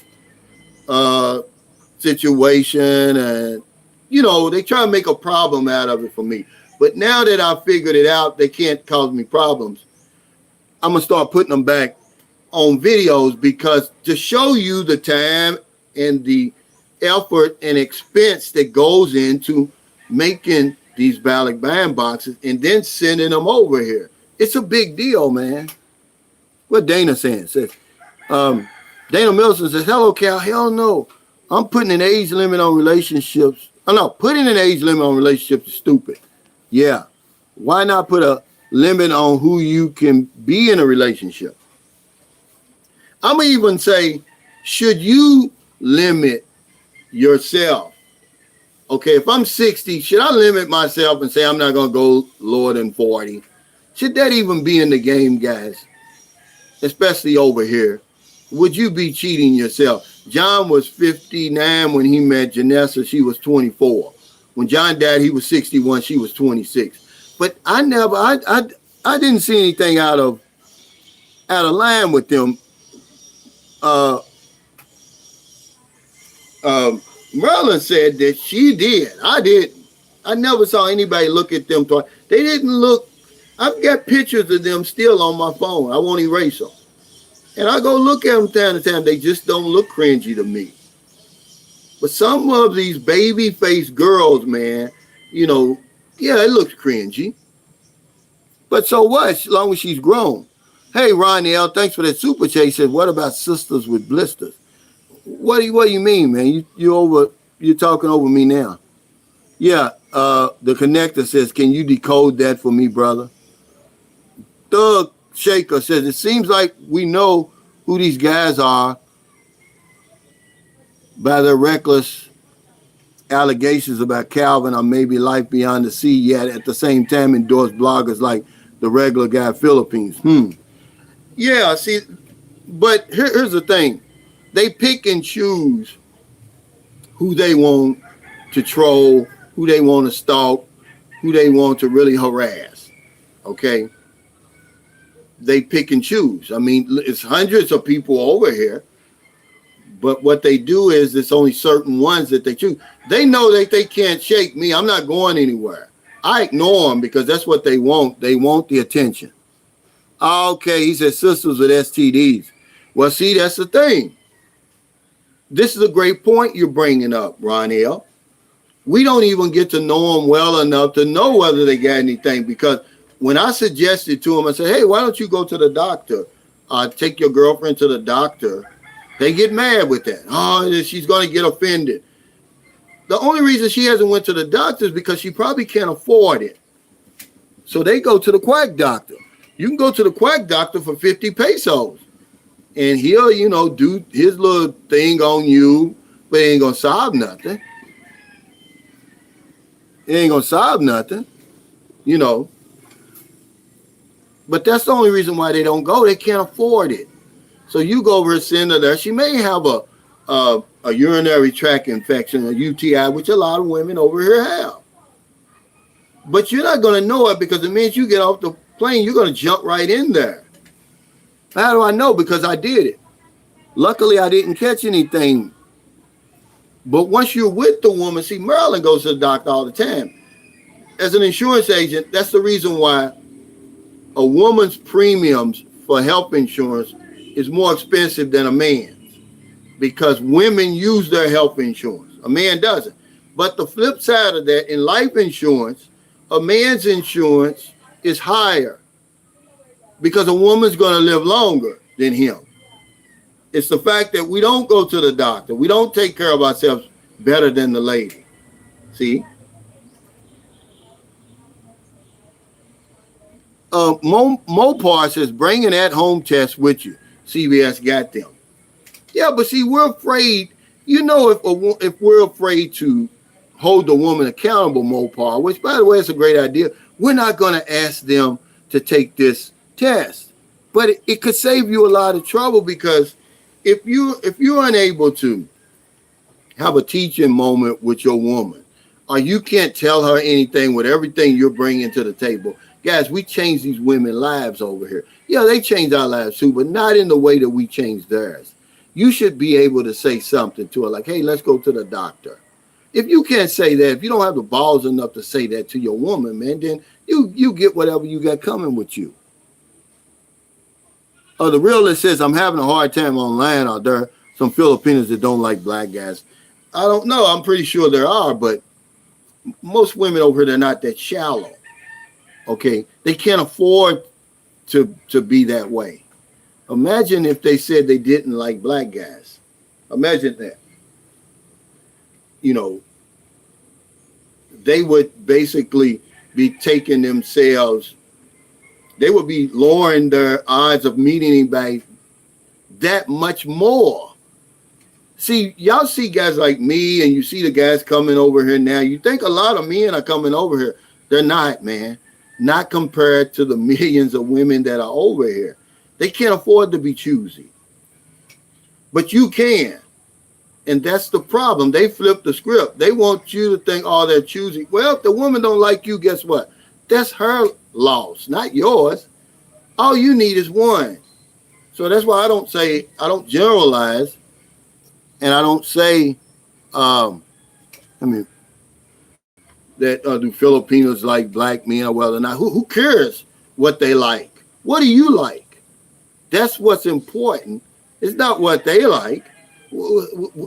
situation, and you know, they try to make a problem out of it for me. But now that I figured it out, they can't cause me problems. I'm gonna start putting them back on videos because to show you the time and the effort and expense that goes into making these ballot buying boxes and then sending them over here. It's a big deal, man. What Dana saying? Says, Dana Milson says, hello, Cal. Hell no. I'm putting an age limit on relationships. Oh, no, putting an age limit on relationships is stupid. Yeah. Why not put a limit on who you can be in a relationship? I'm going to even say, should you limit yourself? Okay, if I'm 60, should I limit myself and say I'm not going to go lower than 40? Should that even be in the game, guys? Especially over here. Would you be cheating yourself? John was 59 when he met Janessa. She was 24. When John died, he was 61. She was 26. But I didn't see anything out of line with them. Merlin said that she did. I didn't. I never saw anybody look at them twice. They didn't look. I've got pictures of them still on my phone. I won't erase them. And I go look at them time to time. They just don't look cringy to me. But some of these baby-faced girls, man, you know, yeah, it looks cringy. But so what? As long as she's grown. Hey, Ronnie L., thanks for that super chat. He said, what about sisters with blisters? What do you mean, man? You're talking over me now. Yeah, the connector says, can you decode that for me, brother? Thug Shaker says, it seems like we know who these guys are by their reckless allegations about Calvin or maybe life beyond the sea, yet at the same time endorse bloggers like the regular guy Philippines. Yeah, see, but here's the thing. They pick and choose who they want to troll, who they want to stalk, who they want to really harass, okay? They pick and choose. I mean, it's hundreds of people over here, but what they do is it's only certain ones that they choose. They know that they can't shake me. I'm not going anywhere. I ignore them because that's what they want. They want the attention. Okay, he said sisters with STDs. Well, see, that's the thing. This is a great point you're bringing up, Ron L. We don't even get to know them well enough to know whether they got anything, because when I suggested to them, I said, hey, why don't you go to the doctor? Take your girlfriend to the doctor. They get mad with that. Oh, she's going to get offended. The only reason she hasn't went to the doctor is because she probably can't afford it. So they go to the quack doctor. You can go to the quack doctor for 50 pesos. And he'll, do his little thing on you, but it ain't going to solve nothing. It ain't going to solve nothing, But that's the only reason why they don't go. They can't afford it. So you go over and send her there. She may have a urinary tract infection, a UTI, which a lot of women over here have. But you're not going to know it because the minute you get off the plane, you're going to jump right in there. How do I know? Because I did it. Luckily, I didn't catch anything. But once you're with the woman, see, Marilyn goes to the doctor all the time. As an insurance agent, that's the reason why a woman's premiums for health insurance is more expensive than a man's, because women use their health insurance. A man doesn't. But the flip side of that, in life insurance, a man's insurance is higher because a woman's going to live longer than him. It's the fact that we don't go to the doctor. We don't take care of ourselves better than the lady. See? Mopar says, bring an at-home test with you. CVS got them. Yeah, but see, we're afraid. If we're afraid to hold the woman accountable, Mopar, which, by the way, is a great idea, we're not going to ask them to take this test. But it could save you a lot of trouble, because if you're unable to have a teaching moment with your woman, or you can't tell her anything with everything you're bringing to the table, guys, we change these women's lives over here. Yeah, they change our lives too, but not in the way that we change theirs. You should be able to say something to her like, hey, let's go to the doctor. If you can't say that, if you don't have the balls enough to say that to your woman, man, then you get whatever you got coming with you. The realist says, I'm having a hard time online. Are there some Filipinos that don't like black guys? I don't know. I'm pretty sure there are, but most women over here, they're not that shallow. Okay, they can't afford to be that way. Imagine if they said they didn't like black guys. Imagine that. They would basically be taking themselves, they would be lowering their odds of meeting anybody that much more. See, y'all see guys like me, and you see the guys coming over here now. You think a lot of men are coming over here. They're not, man. Not compared to the millions of women that are over here. They can't afford to be choosy. But you can. And that's the problem. They flip the script. They want you to think, oh, they're choosy. Well, if the woman don't like you, guess what? That's her loss, not yours. All you need is one. So that's why I don't generalize. And I don't say, that do Filipinos like black men or whether or not. Who cares what they like? What do you like? That's what's important. It's not what they like.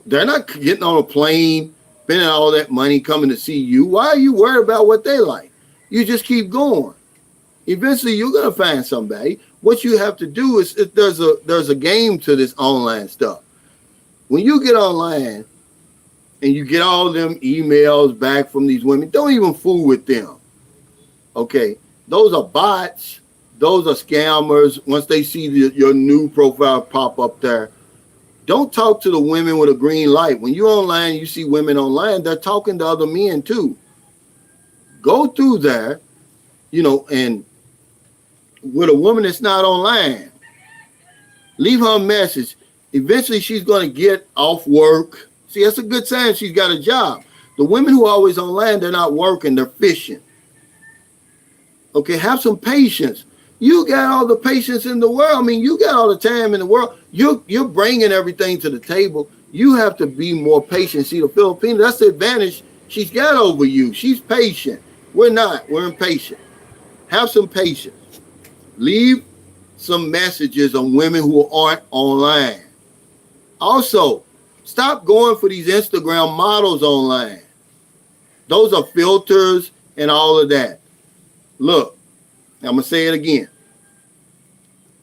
They're not getting on a plane, spending all that money coming to see you. Why are you worried about what they like? You just keep going. Eventually, you're going to find somebody. What you have to do is, there's a game to this online stuff. When you get online, and you get all them emails back from these women, don't even fool with them. Okay? Those are bots. Those are scammers. Once they see your new profile pop up there, don't talk to the women with a green light. When you're online, you see women online, they're talking to other men too. Go through there, and with a woman that's not online, leave her a message. Eventually, she's going to get off work. See, that's a good sign she's got a job. The women who are always online, they're not working, they're fishing. Okay, have some patience. You got all the patience in the world. I mean, you got all the time in the world. You're bringing everything to the table. You have to be more patient. See, the Filipino, that's the advantage she's got over you. She's patient. We're not. We're impatient. Have some patience. Leave some messages on women who aren't online. Also, stop going for these Instagram models online. Those are filters and all of that. Look, I'm going to say it again.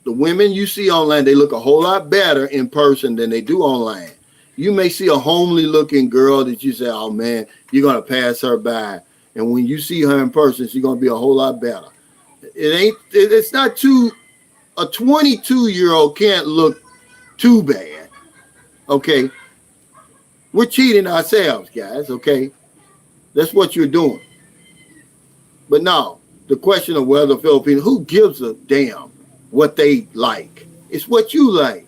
The women you see online, they look a whole lot better in person than they do online. You may see a homely looking girl that you say, oh man, you're going to pass her by. And when you see her in person, she's going to be a whole lot better. It's not too. A 22-year-old can't look too bad. Okay, we're cheating ourselves, guys. Okay, that's what you're doing. But no, the question of whether Filipinos, who gives a damn what they like? It's what you like.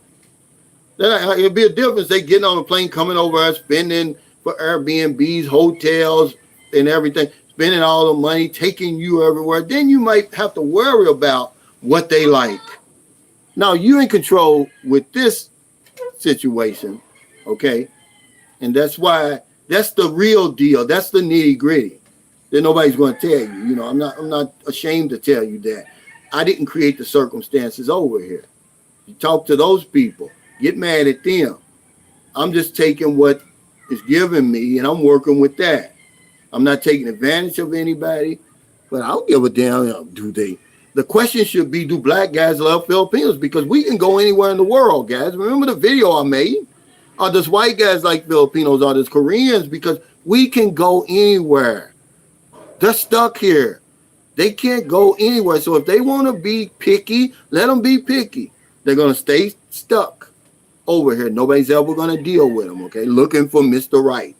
It'd be a difference. They getting on a plane, coming over us, spending for Airbnbs, hotels, and everything, spending all the money, taking you everywhere. Then you might have to worry about what they like. Now, you're in control with this situation, okay? And that's why, that's the real deal. That's the nitty gritty that nobody's going to tell you. You know, I'm not ashamed to tell you that. I didn't create the circumstances over here. You talk to those people, get mad at them. I'm just taking what is given me and I'm working with that. I'm not taking advantage of anybody, but I don't give a damn, do they? The question should be, do black guys love Filipinos? Because we can go anywhere in the world, guys. Remember the video I made? Or does white guys like Filipinos? Or does Koreans? Because we can go anywhere. They're stuck here. They can't go anywhere. So if they want to be picky, let them be picky. They're going to stay stuck over here. Nobody's ever going to deal with them, okay? Looking for Mr. Right.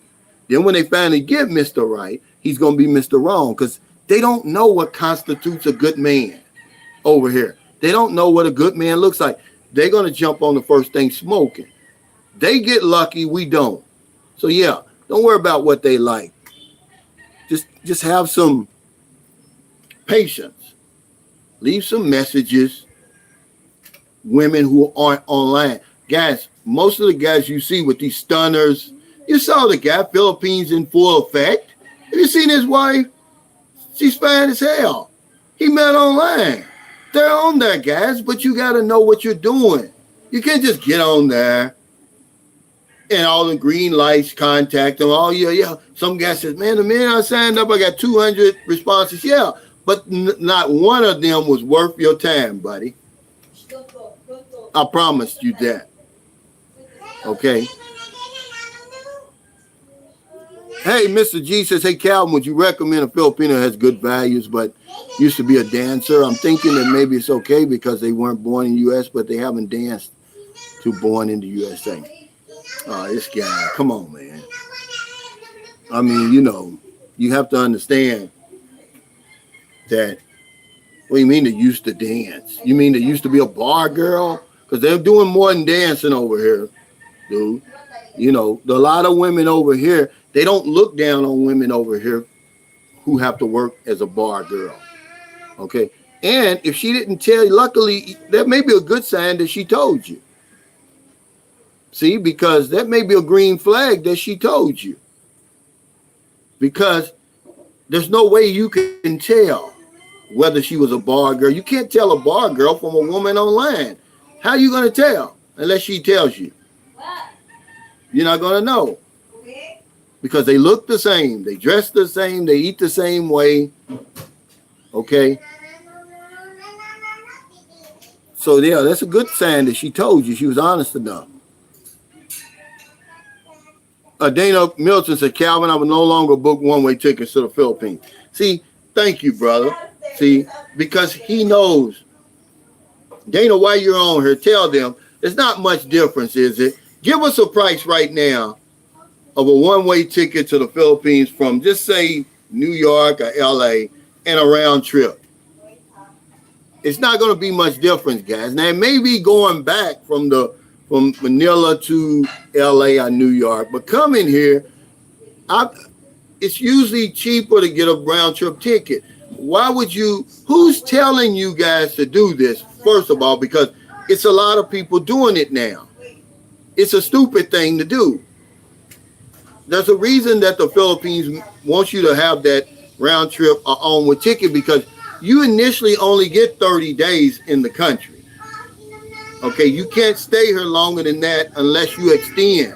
Then when they finally get Mr. Right, he's going to be Mr. Wrong, because they don't know what constitutes a good man over here. They don't know what a good man looks like. They're going to jump on the first thing smoking. They get lucky, we don't. So yeah, don't worry about what they like. Just have some patience. Leave some messages. Women who aren't online. Guys, most of the guys you see with these stunners, you saw the guy, Philippines in full effect. Have you seen his wife? She's fine as hell. He met online. They're on there, guys, but you got to know what you're doing. You can't just get on there and all the green lights contact them. Oh, yeah. Some guy says, man, the minute I signed up, I got 200 responses. Yeah, but not one of them was worth your time, buddy. I promised you that. Okay. Hey, Mr. G says, hey, Calvin, would you recommend a Filipino has good values but used to be a dancer? I'm thinking that maybe it's okay because they weren't born in the U.S., but they haven't danced to born in the USA. Oh, this guy, come on, man. I mean, you know, you have to understand that, what do you mean they used to dance? You mean they used to be a bar girl? Because they're doing more than dancing over here, dude. You know, a lot of women over here, they don't look down on women over here who have to work as a bar girl. Okay. And if she didn't tell you, luckily, that may be a good sign that she told you. See, because that may be a green flag that she told you. Because there's no way you can tell whether she was a bar girl. You can't tell a bar girl from a woman online. How are you going to tell unless she tells you? You're not going to know. Because they look the same. They dress the same. They eat the same way. Okay? So, yeah, that's a good sign that she told you. She was honest enough. Dana Milton said, Calvin, I will no longer book one-way tickets to the Philippines. See, thank you, brother. See, because he knows. Dana, while you're on here, tell them, there's not much difference, is it? Give us a price right now of a one-way ticket to the Philippines from, just say, New York or LA and a round trip. It's not going to be much difference, guys. Now, it may be going back from Manila to LA or New York, but coming here, it's usually cheaper to get a round trip ticket. Why would you, who's telling you guys to do this? First of all, because it's a lot of people doing it now. It's a stupid thing to do. There's a reason that the Philippines wants you to have that round trip or onward ticket, because you initially only get 30 days in the country. Okay, you can't stay here longer than that unless you extend.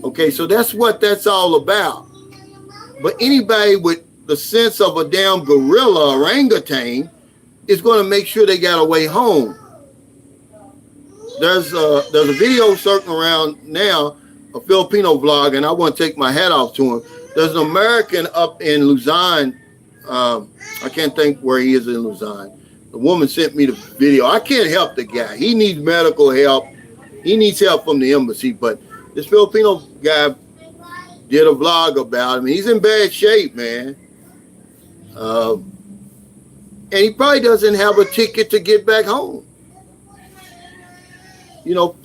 Okay, so that's what that's all about. But anybody with the sense of a damn gorilla orangutan is going to make sure they got a way home. There's a video circling around now, a Filipino vlog, and I want to take my hat off to him. There's an American up in Luzon, I can't think where he is in Lausanne. The woman sent me the video. I can't help the guy. He needs medical help. He needs help from the embassy. But this Filipino guy did a vlog about him. He's in bad shape, man. And he probably doesn't have a ticket to get back home. You know,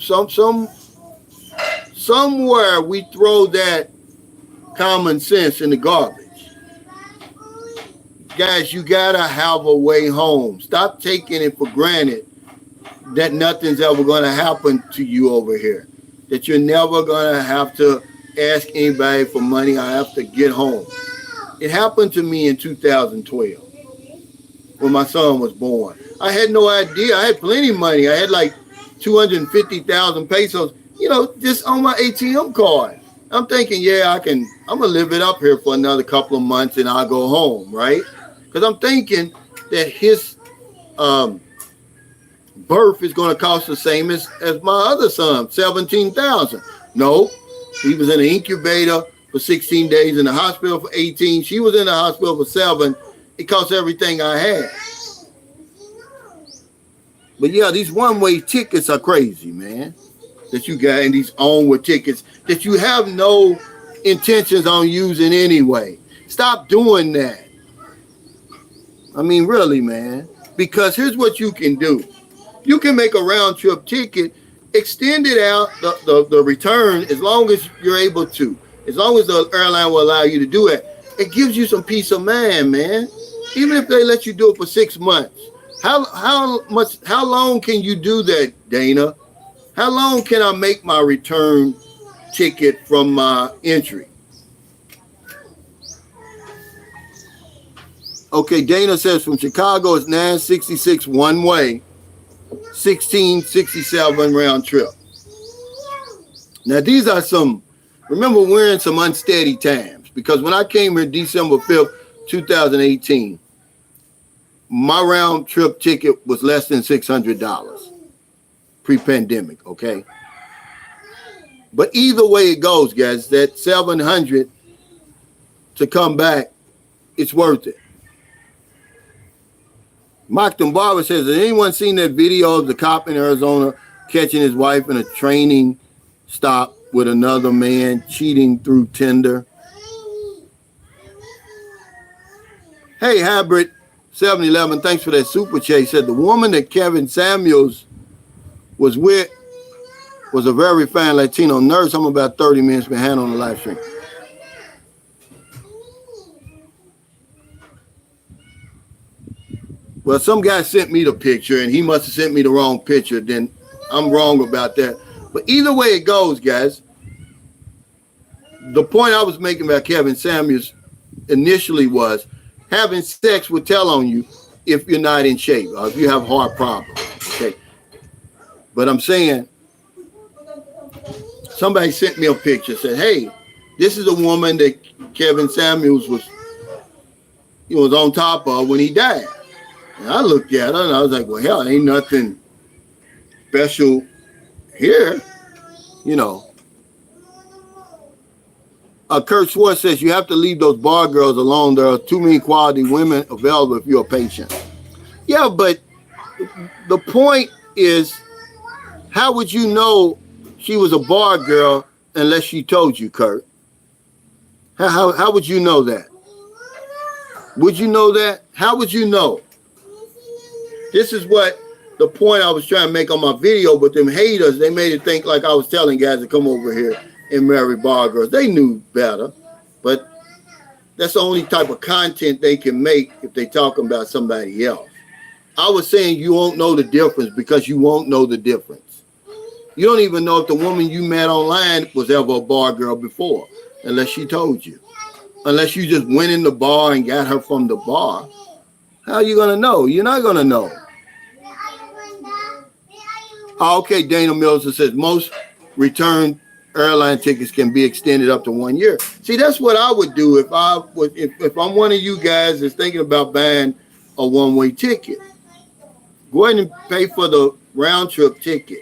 somewhere we throw that common sense in the garbage. Guys, you gotta have a way home. Stop taking it for granted that nothing's ever gonna happen to you over here. That you're never gonna have to ask anybody for money. I have to get home. It happened to me in 2012 when my son was born. I had no idea. I had plenty of money. I had like 250,000 pesos, you know, just on my ATM card. I'm thinking, yeah, I'm gonna live it up here for another couple of months and I'll go home, right? Because I'm thinking that his birth is gonna cost the same as my other son, 17,000. No, he was in an incubator for 16 days, in the hospital for 18. She was in the hospital for 7. It cost everything I had. But yeah, these one-way tickets are crazy, man. That you got, and these onward tickets that you have no intentions on using anyway. Stop doing that. I mean, really, man. Because here's what you can do. You can make a round-trip ticket, extend it out, the return, as long as you're able to. As long as the airline will allow you to do it. It gives you some peace of mind, man. Even if they let you do it for 6 months. How long can you do that, Dana? How long can I make my return ticket from my entry? Okay, Dana says from Chicago it's 966 one way, 1667 round trip. Now these are remember we're in some unsteady times, because when I came here December 5th, 2018, my round trip ticket was less than $600 pre-pandemic, okay? But either way it goes, guys, that $700 to come back, it's worth it. Mockton Barber says, has anyone seen that video of the cop in Arizona catching his wife in a training stop with another man cheating through Tinder? Hey, Hybrid 711, thanks for that super chat. Said the woman that Kevin Samuels was with was a very fine Latino nurse. I'm about 30 minutes behind on the live stream. Well, some guy sent me the picture, and he must have sent me the wrong picture. Then I'm wrong about that. But either way it goes, guys, the point I was making about Kevin Samuels initially was having sex will tell on you if you're not in shape or if you have heart problems, okay? But I'm saying, somebody sent me a picture, said, hey, this is a woman that Kevin Samuels was on top of when he died. And I looked at her and I was like, well, hell, ain't nothing special here, you know. Kurt Schwartz says, you have to leave those bar girls alone. There are too many quality women available if you're a patient. Yeah, but the point is, how would you know she was a bar girl unless she told you, Kurt? How would you know that? Would you know that? How would you know? This is what the point I was trying to make on my video, but them haters, they made it think like I was telling guys to come over here and marry bar girls. They knew better, but that's the only type of content they can make if they talking about somebody else. I was saying you won't know the difference because you won't know the difference. You don't even know if the woman you met online was ever a bar girl before, unless she told you. Unless you just went in the bar and got her from the bar. How are you going to know? You're not going to know. Okay, Dana Mills says most return airline tickets can be extended up to 1 year. See, that's what I would do if I'm one of you guys that's thinking about buying a one-way ticket. Go ahead and pay for the round trip ticket.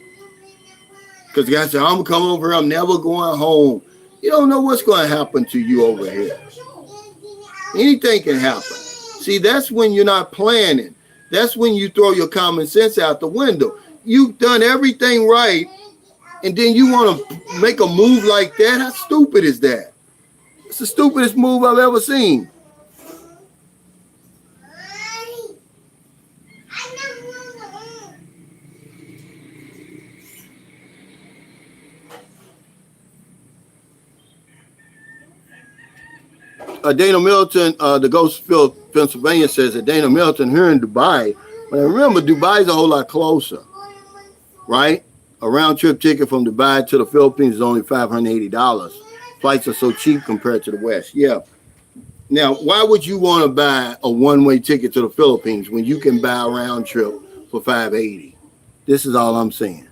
Because the guy said, I'm coming over here, I'm never going home. You don't know what's going to happen to you over here. Anything can happen. See, that's when you're not planning. That's when you throw your common sense out the window. You've done everything right, and then you want to make a move like that? How stupid is that? It's the stupidest move I've ever seen. Dana Milton, the Ghostfield, Pennsylvania says that Dana Milton here in Dubai. But remember, Dubai is a whole lot closer, right? A round trip ticket from Dubai to the Philippines is only $580. Flights are so cheap compared to the West. Yeah. Now, why would you want to buy a one-way ticket to the Philippines when you can buy a round trip for $580? This is all I'm saying.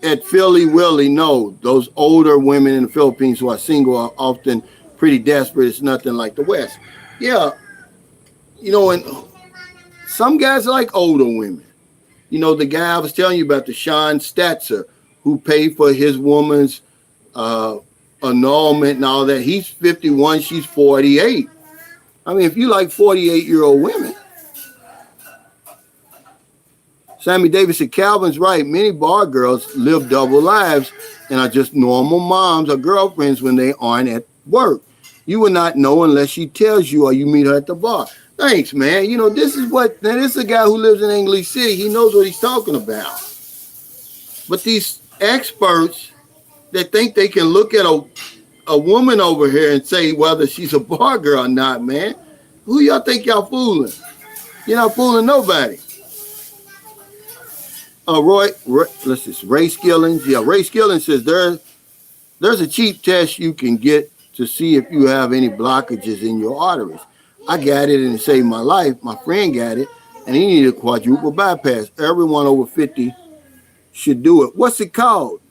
At Philly Willie, no, those older women in the Philippines who are single are often pretty desperate. It's nothing like the West. Yeah, you know, and some guys like older women. You know, the guy I was telling you about, the Sean Statzer, who paid for his woman's annulment and all that. He's 51, she's 48. I mean, if you like 48-year-old women. Sammy Davis said, Calvin's right. Many bar girls live double lives and are just normal moms or girlfriends when they aren't at work. You will not know unless she tells you or you meet her at the bar. Thanks, man. You know, this is a guy who lives in English City. He knows what he's talking about. But these experts that think they can look at a woman over here and say whether she's a bar girl or not, man, who y'all think y'all fooling? You're not fooling nobody. Ray Skillings. Yeah, Ray Skillings says there's a cheap test you can get to see if you have any blockages in your arteries. I got it and it saved my life. My friend got it and he needed a quadruple bypass. Everyone over 50 should do it. What's it called?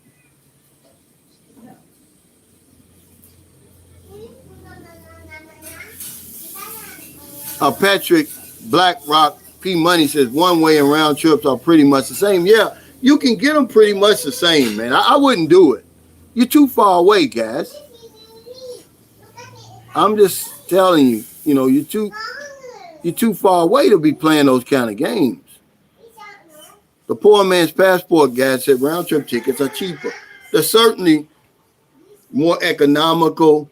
Patrick Blackrock P Money says one-way and round trips are pretty much the same. Yeah, you can get them pretty much the same, man. I wouldn't do it. You're too far away, guys. I'm just telling you, you know, you're too far away to be playing those kind of games. The poor man's passport guy said round trip tickets are cheaper. They're certainly more economical.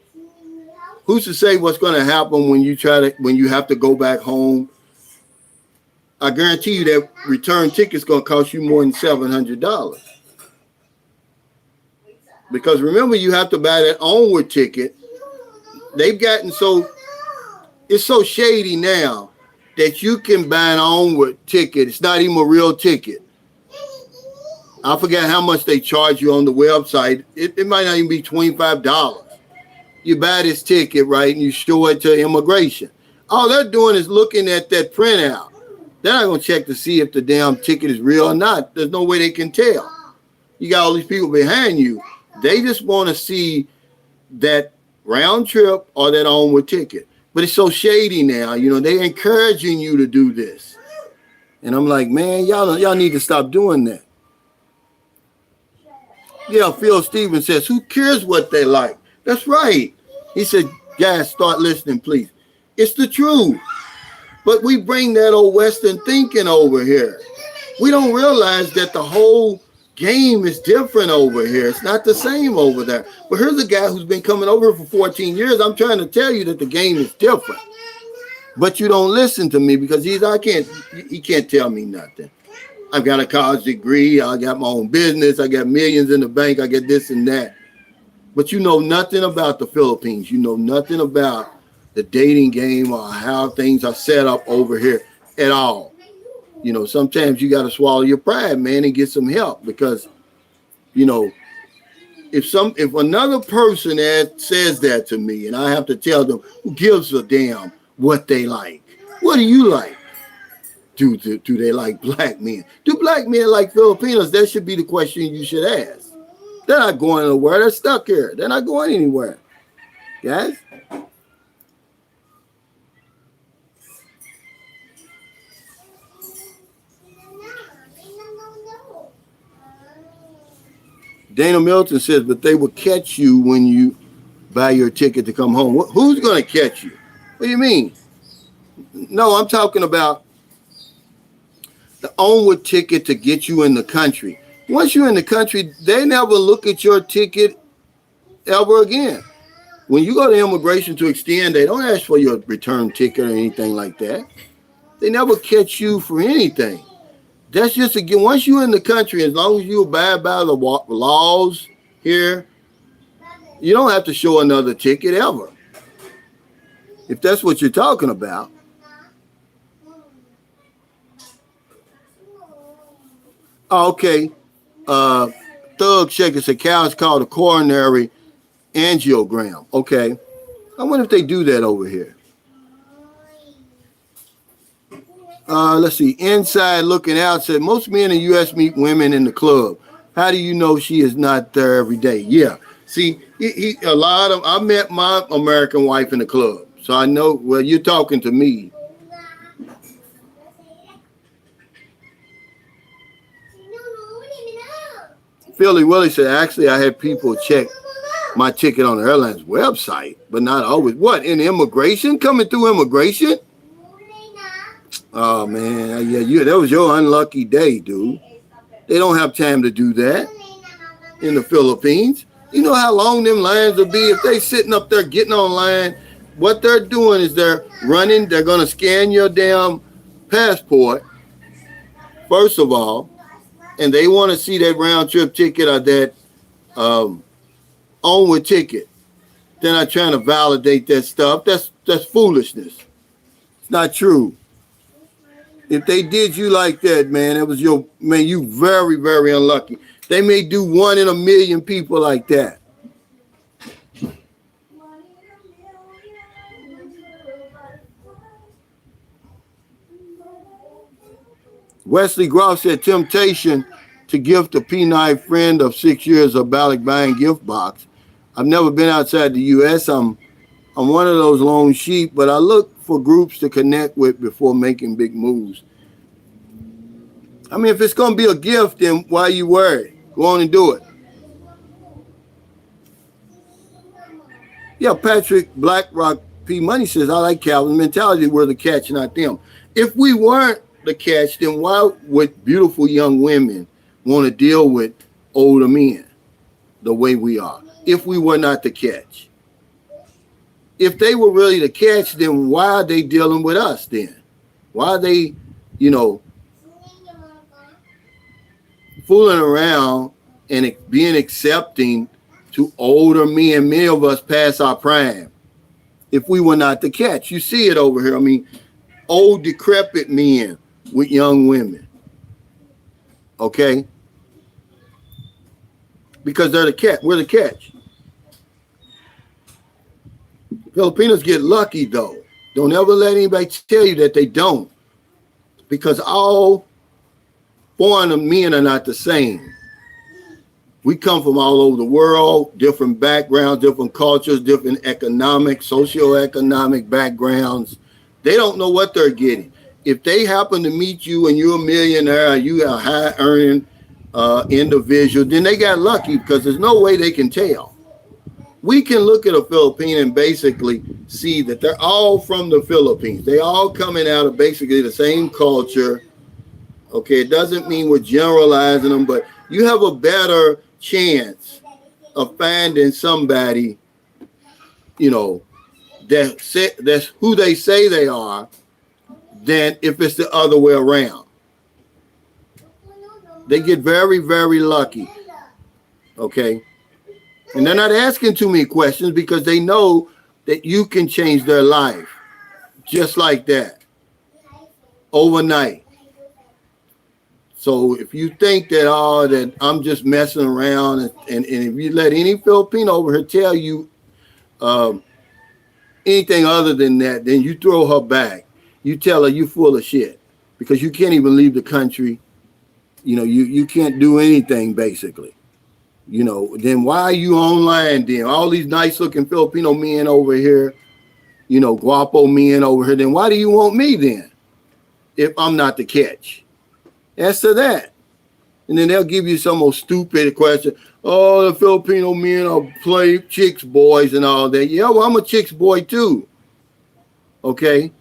Who's to say what's going to happen when you have to go back home? I guarantee you that return ticket's going to cost you more than $700. Because remember, you have to buy that onward ticket. They've gotten it's so shady now that you can buy an onward ticket. It's not even a real ticket. I forget how much they charge you on the website. It might not even be $25. You buy this ticket, right, and you show it to immigration. All they're doing is looking at that printout. They're not going to check to see if the damn ticket is real or not. There's no way they can tell. You got all these people behind you. They just want to see that round trip or that onward ticket. But it's so shady now. You know, they're encouraging you to do this. And I'm like, man, y'all need to stop doing that. Yeah, Phil Stevens says, who cares what they like? That's right. He said, guys, start listening, please. It's the truth. But we bring that old Western thinking over here. We don't realize that the whole game is different over here. It's not the same over there. But here's a guy who's been coming over for 14 years. I'm trying to tell you that the game is different. But you don't listen to me because he can't tell me nothing. I've got a college degree. I got my own business. I got millions in the bank. I get this and that. But you know nothing about the Philippines. You know nothing about the dating game or how things are set up over here at all. You know, sometimes you got to swallow your pride, man, and get some help because, you know, if another person says that to me and I have to tell them, who gives a damn what they like? What do you like? Do they like black men? Do black men like Filipinos? That should be the question you should ask. They're not going nowhere. They're stuck here. They're not going anywhere. Guys? Dana Milton says, but they will catch you when you buy your ticket to come home. Who's going to catch you? What do you mean? No, I'm talking about the onward ticket to get you in the country. Once you're in the country, they never look at your ticket ever again. When you go to immigration to extend, they don't ask for your return ticket or anything like that. They never catch you for anything. That's just, again, once you're in the country, as long as you abide by the laws here, you don't have to show another ticket ever. If that's what you're talking about. Okay. Thug Shaker said cows called a coronary angiogram. Okay. I wonder if they do that over here. Let's see. Inside Looking Out said most men in the U.S. meet women in the club. How do you know she is not there every day? Yeah. See, I met my American wife in the club. So I know, well, you're talking to me. Philly Willie said, actually, I had people check my ticket on the airline's website, but not always. What, in immigration? Coming through immigration? Oh, man. Yeah, that was your unlucky day, dude. They don't have time to do that in the Philippines. You know how long them lines will be if they sitting up there getting online. What they're doing is they're going to scan your damn passport, first of all, and they want to see that round trip ticket or that onward ticket. They're not trying to validate that stuff. That's foolishness. It's not true. If they did you like that, man, you very, very unlucky. They may do 1 in a million people like that. Wesley Groff said temptation to gift a P9 friend of 6 years a Balik buying gift box. I've never been outside the U.S. I'm one of those lone sheep, but I look for groups to connect with before making big moves. I mean, if it's going to be a gift, then why are you worried? Go on and do it. Yeah, Patrick Blackrock P. Money says, I like Calvin's mentality. We're the catch, not them. If we weren't the catch, then why would beautiful young women want to deal with older men the way we are? If we were not the catch. If they were really the catch, then why are they dealing with us then? Why are they, fooling around and being accepting to older men, many of us past our prime, if we were not the catch? You see it over here. I mean, old decrepit men with young women. Okay? Because they're the catch. We're the catch. Filipinos get lucky, though. Don't ever let anybody tell you that they don't. Because all foreign men are not the same. We come from all over the world, different backgrounds, different cultures, different economic, socioeconomic backgrounds. They don't know what they're getting. If they happen to meet you and you're a millionaire, you are a high-earning individual, then they got lucky because there's no way they can tell. We can look at a Filipino and basically see that they're all from the Philippines. They all coming out of basically the same culture. Okay, it doesn't mean we're generalizing them, but you have a better chance of finding somebody, that's who they say they are, than if it's the other way around. They get very, very lucky. Okay? And they're not asking too many questions because they know that you can change their life just like that overnight. So if you think that, that I'm just messing around, and if you let any Filipino over here tell you anything other than that, then you throw her back. You tell her you full of shit because you can't even leave the country. You can't do anything basically. Then why are you online then? All these nice looking Filipino men over here, guapo men over here, then why do you want me then if I'm not the catch? Answer that. And then they'll give you some old stupid question. Oh, the Filipino men are play chicks boys and all that. Yeah, well, I'm a chicks boy too. Okay.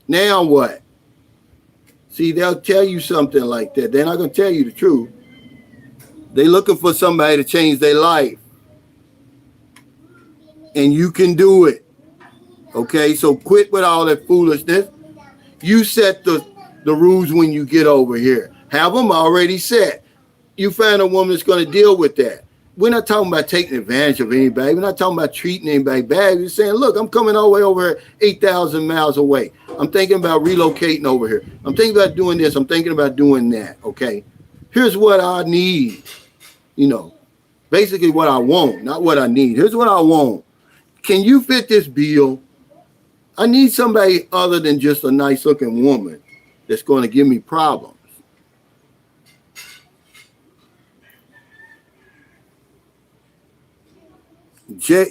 Now what? See, they'll tell you something like that. They're not going to tell you the truth. They're looking for somebody to change their life. And you can do it. Okay, so quit with all that foolishness. You set the rules when you get over here. Have them already set. You find a woman that's going to deal with that. We're not talking about taking advantage of anybody. We're not talking about treating anybody bad. We're saying, look, I'm coming all the way over here, 8,000 miles away. I'm thinking about relocating over here. I'm thinking about doing this. I'm thinking about doing that, okay? Here's what I need, basically what I want, not what I need. Here's what I want. Can you fit this bill? I need somebody other than just a nice-looking woman that's going to give me problems. Jay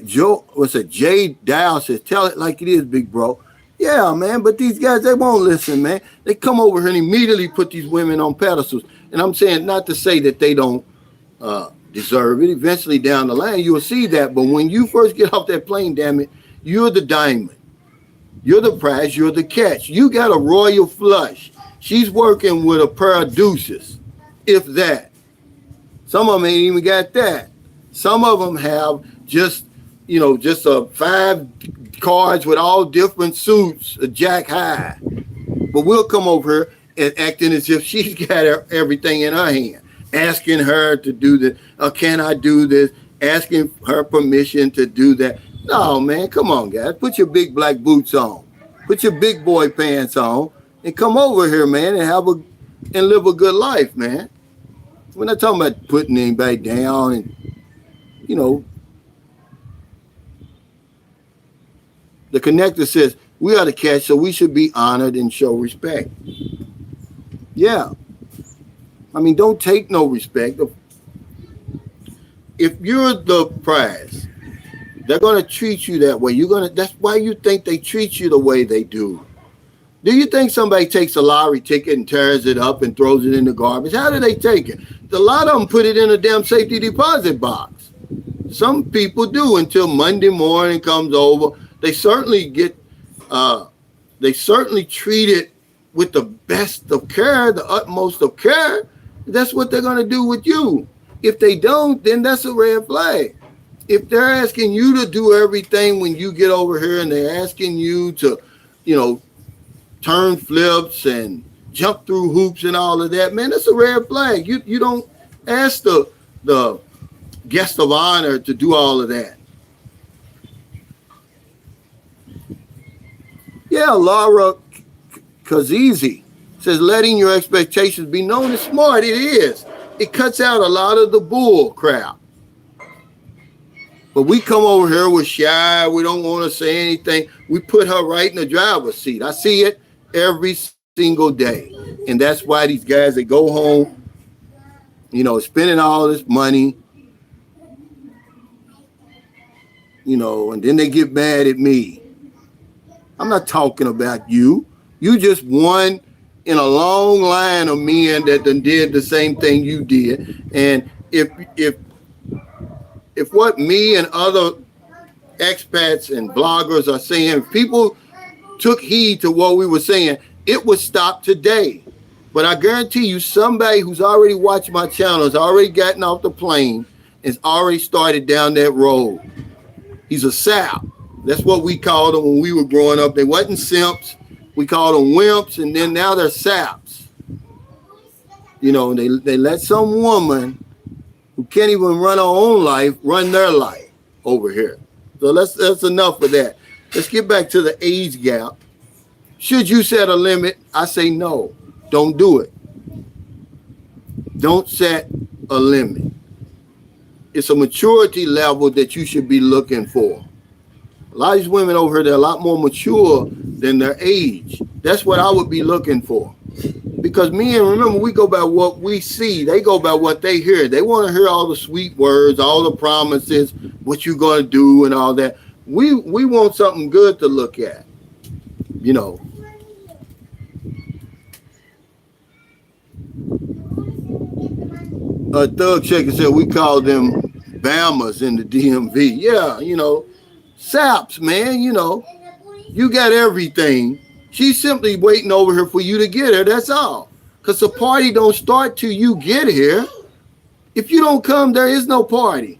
Dow says, tell it like it is, big bro. Yeah, man, but these guys, they won't listen, man. They come over here and immediately put these women on pedestals. And I'm saying not to say that they don't deserve it. Eventually down the line, you'll see that. But when you first get off that plane, damn it, you're the diamond. You're the prize. You're the catch. You got a royal flush. She's working with a pair of deuces, if that. Some of them ain't even got that. Some of them have just 5 cards with all different suits, a jack high. But we'll come over here and acting as if she's got everything in her hand, asking her to do this. Can I do this? Asking her permission to do that. No, man, come on, guys. Put your big black boots on. Put your big boy pants on and come over here, man, and live a good life, man. We're not talking about putting anybody down and, The connector says, we are the catch, so we should be honored and show respect. Yeah. I mean, don't take no respect. If you're the prize, they're going to treat you that way. That's why you think they treat you the way they do. Do you think somebody takes a lottery ticket and tears it up and throws it in the garbage? How do they take it? A lot of them put it in a damn safety deposit box. Some people do until Monday morning comes over. They certainly treat it with the best of care, the utmost of care. That's what they're going to do with you. If they don't, then that's a red flag. If they're asking you to do everything when you get over here and they're asking you to, turn flips and jump through hoops and all of that, man, that's a red flag. You don't ask the guest of honor to do all of that. Yeah, Laura Kazizi says, letting your expectations be known is smart. It is. It cuts out a lot of the bull crap. But we come over here, we're shy. We don't want to say anything. We put her right in the driver's seat. I see it every single day. And that's why these guys, they go home, spending all this money, and then they get mad at me. I'm not talking about you. You just one in a long line of men that done did the same thing you did. And if what me and other expats and bloggers are saying, if people took heed to what we were saying, it would stop today. But I guarantee you, somebody who's already watched my channel has already gotten off the plane and has already started down that road. He's a sap. That's what we called them when we were growing up. They wasn't simps. We called them wimps, and then now they're saps. They let some woman who can't even run her own life run their life over here. So that's enough of that. Let's get back to the age gap. Should you set a limit? I say no. Don't do it. Don't set a limit. It's a maturity level that you should be looking for. A lot of these women over here, they're a lot more mature than their age. That's what I would be looking for. Because remember, we go by what we see. They go by what they hear. They want to hear all the sweet words, all the promises, what you're going to do and all that. We want something good to look at, Thug Shaker said we call them Bammers in the DMV. Yeah, saps, man, you got everything. She's simply waiting over here for you to get her. That's all. Because the party don't start till you get here. If you don't come, there is no party.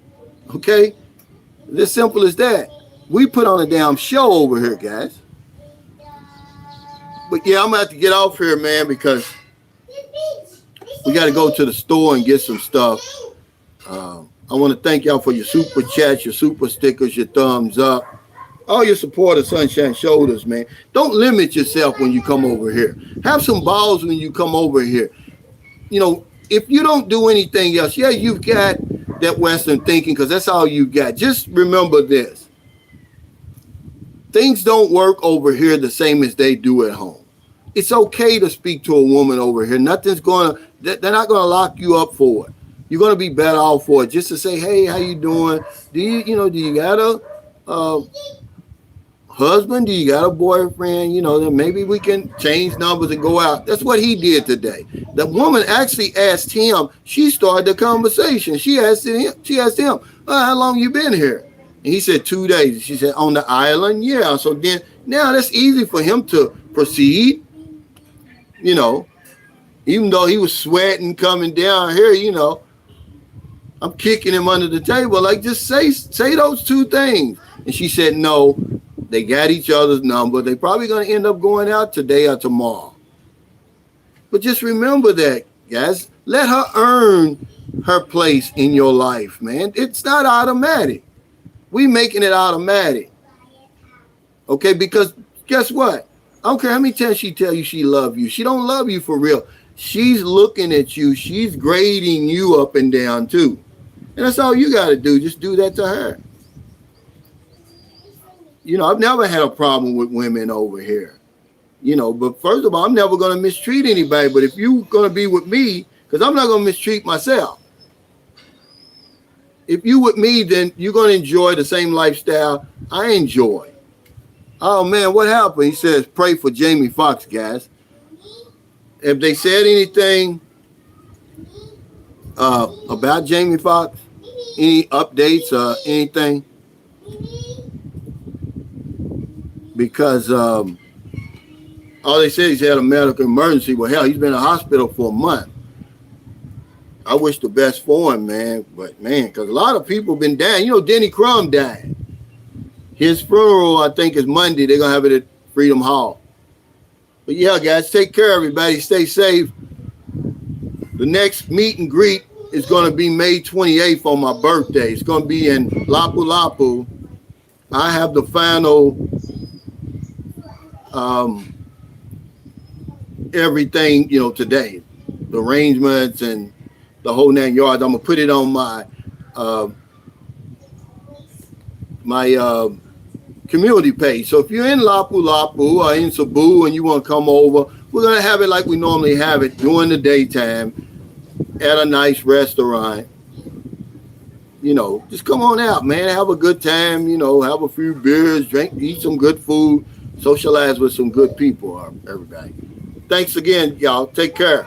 Okay? It's as simple as that. We put on a damn show over here, guys. But yeah, I'm going to have to get off here, man, because we got to go to the store and get some stuff. I want to thank y'all for your super chats, your super stickers, your thumbs up. All your support of Sunshine Shoulders, man. Don't limit yourself when you come over here. Have some balls when you come over here. If you don't do anything else, yeah, you've got that Western thinking because that's all you got. Just remember this. Things don't work over here the same as they do at home. It's okay to speak to a woman over here. They're not going to lock you up for it. You're going to be better off for it. Just to say, hey, how you doing? Do you got a husband? Do you got a boyfriend? Then maybe we can change numbers and go out. That's what he did today. The woman actually asked him. She started the conversation. She asked him, how long you been here? And he said 2 days. She said, on the island? Yeah. So then now that's easy for him to proceed. Even though he was sweating coming down here, I'm kicking him under the table. Like, just say those two things. And she said, no. They got each other's number. They're probably going to end up going out today or tomorrow. But just remember that, guys. Let her earn her place in your life, man. It's not automatic. We making it automatic. Okay, because guess what? I don't care how many times she tell you she love you. She don't love you for real. She's looking at you. She's grading you up and down too. And that's all you got to do. Just do that to her. I've never had a problem with women over here. But first of all, I'm never going to mistreat anybody. But if you're going to be with me, because I'm not going to mistreat myself. If you with me, then you're going to enjoy the same lifestyle I enjoy. Oh, man, what happened? He says, pray for Jamie Foxx, guys. If they said anything about Jamie Foxx, any updates or anything? Because all they said he's had a medical emergency. Well, hell, he's been in the hospital for a month. I wish the best for him, man. But, man, because a lot of people have been dying. Denny Crum died. His funeral, I think, is Monday. They're going to have it at Freedom Hall. But, yeah, guys, take care, everybody. Stay safe. The next meet and greet is going to be May 28th on my birthday. It's going to be in Lapu Lapu. I have the final everything, today. The arrangements and the whole 9 yards. I'm going to put it on my community page. So if you're in Lapu Lapu or in Cebu and you want to come over, we're going to have it like we normally have it during the daytime at a nice restaurant. Just come on out, man. Have a good time, have a few beers, drink, eat some good food, socialize with some good people, everybody. Thanks again, y'all. Take care.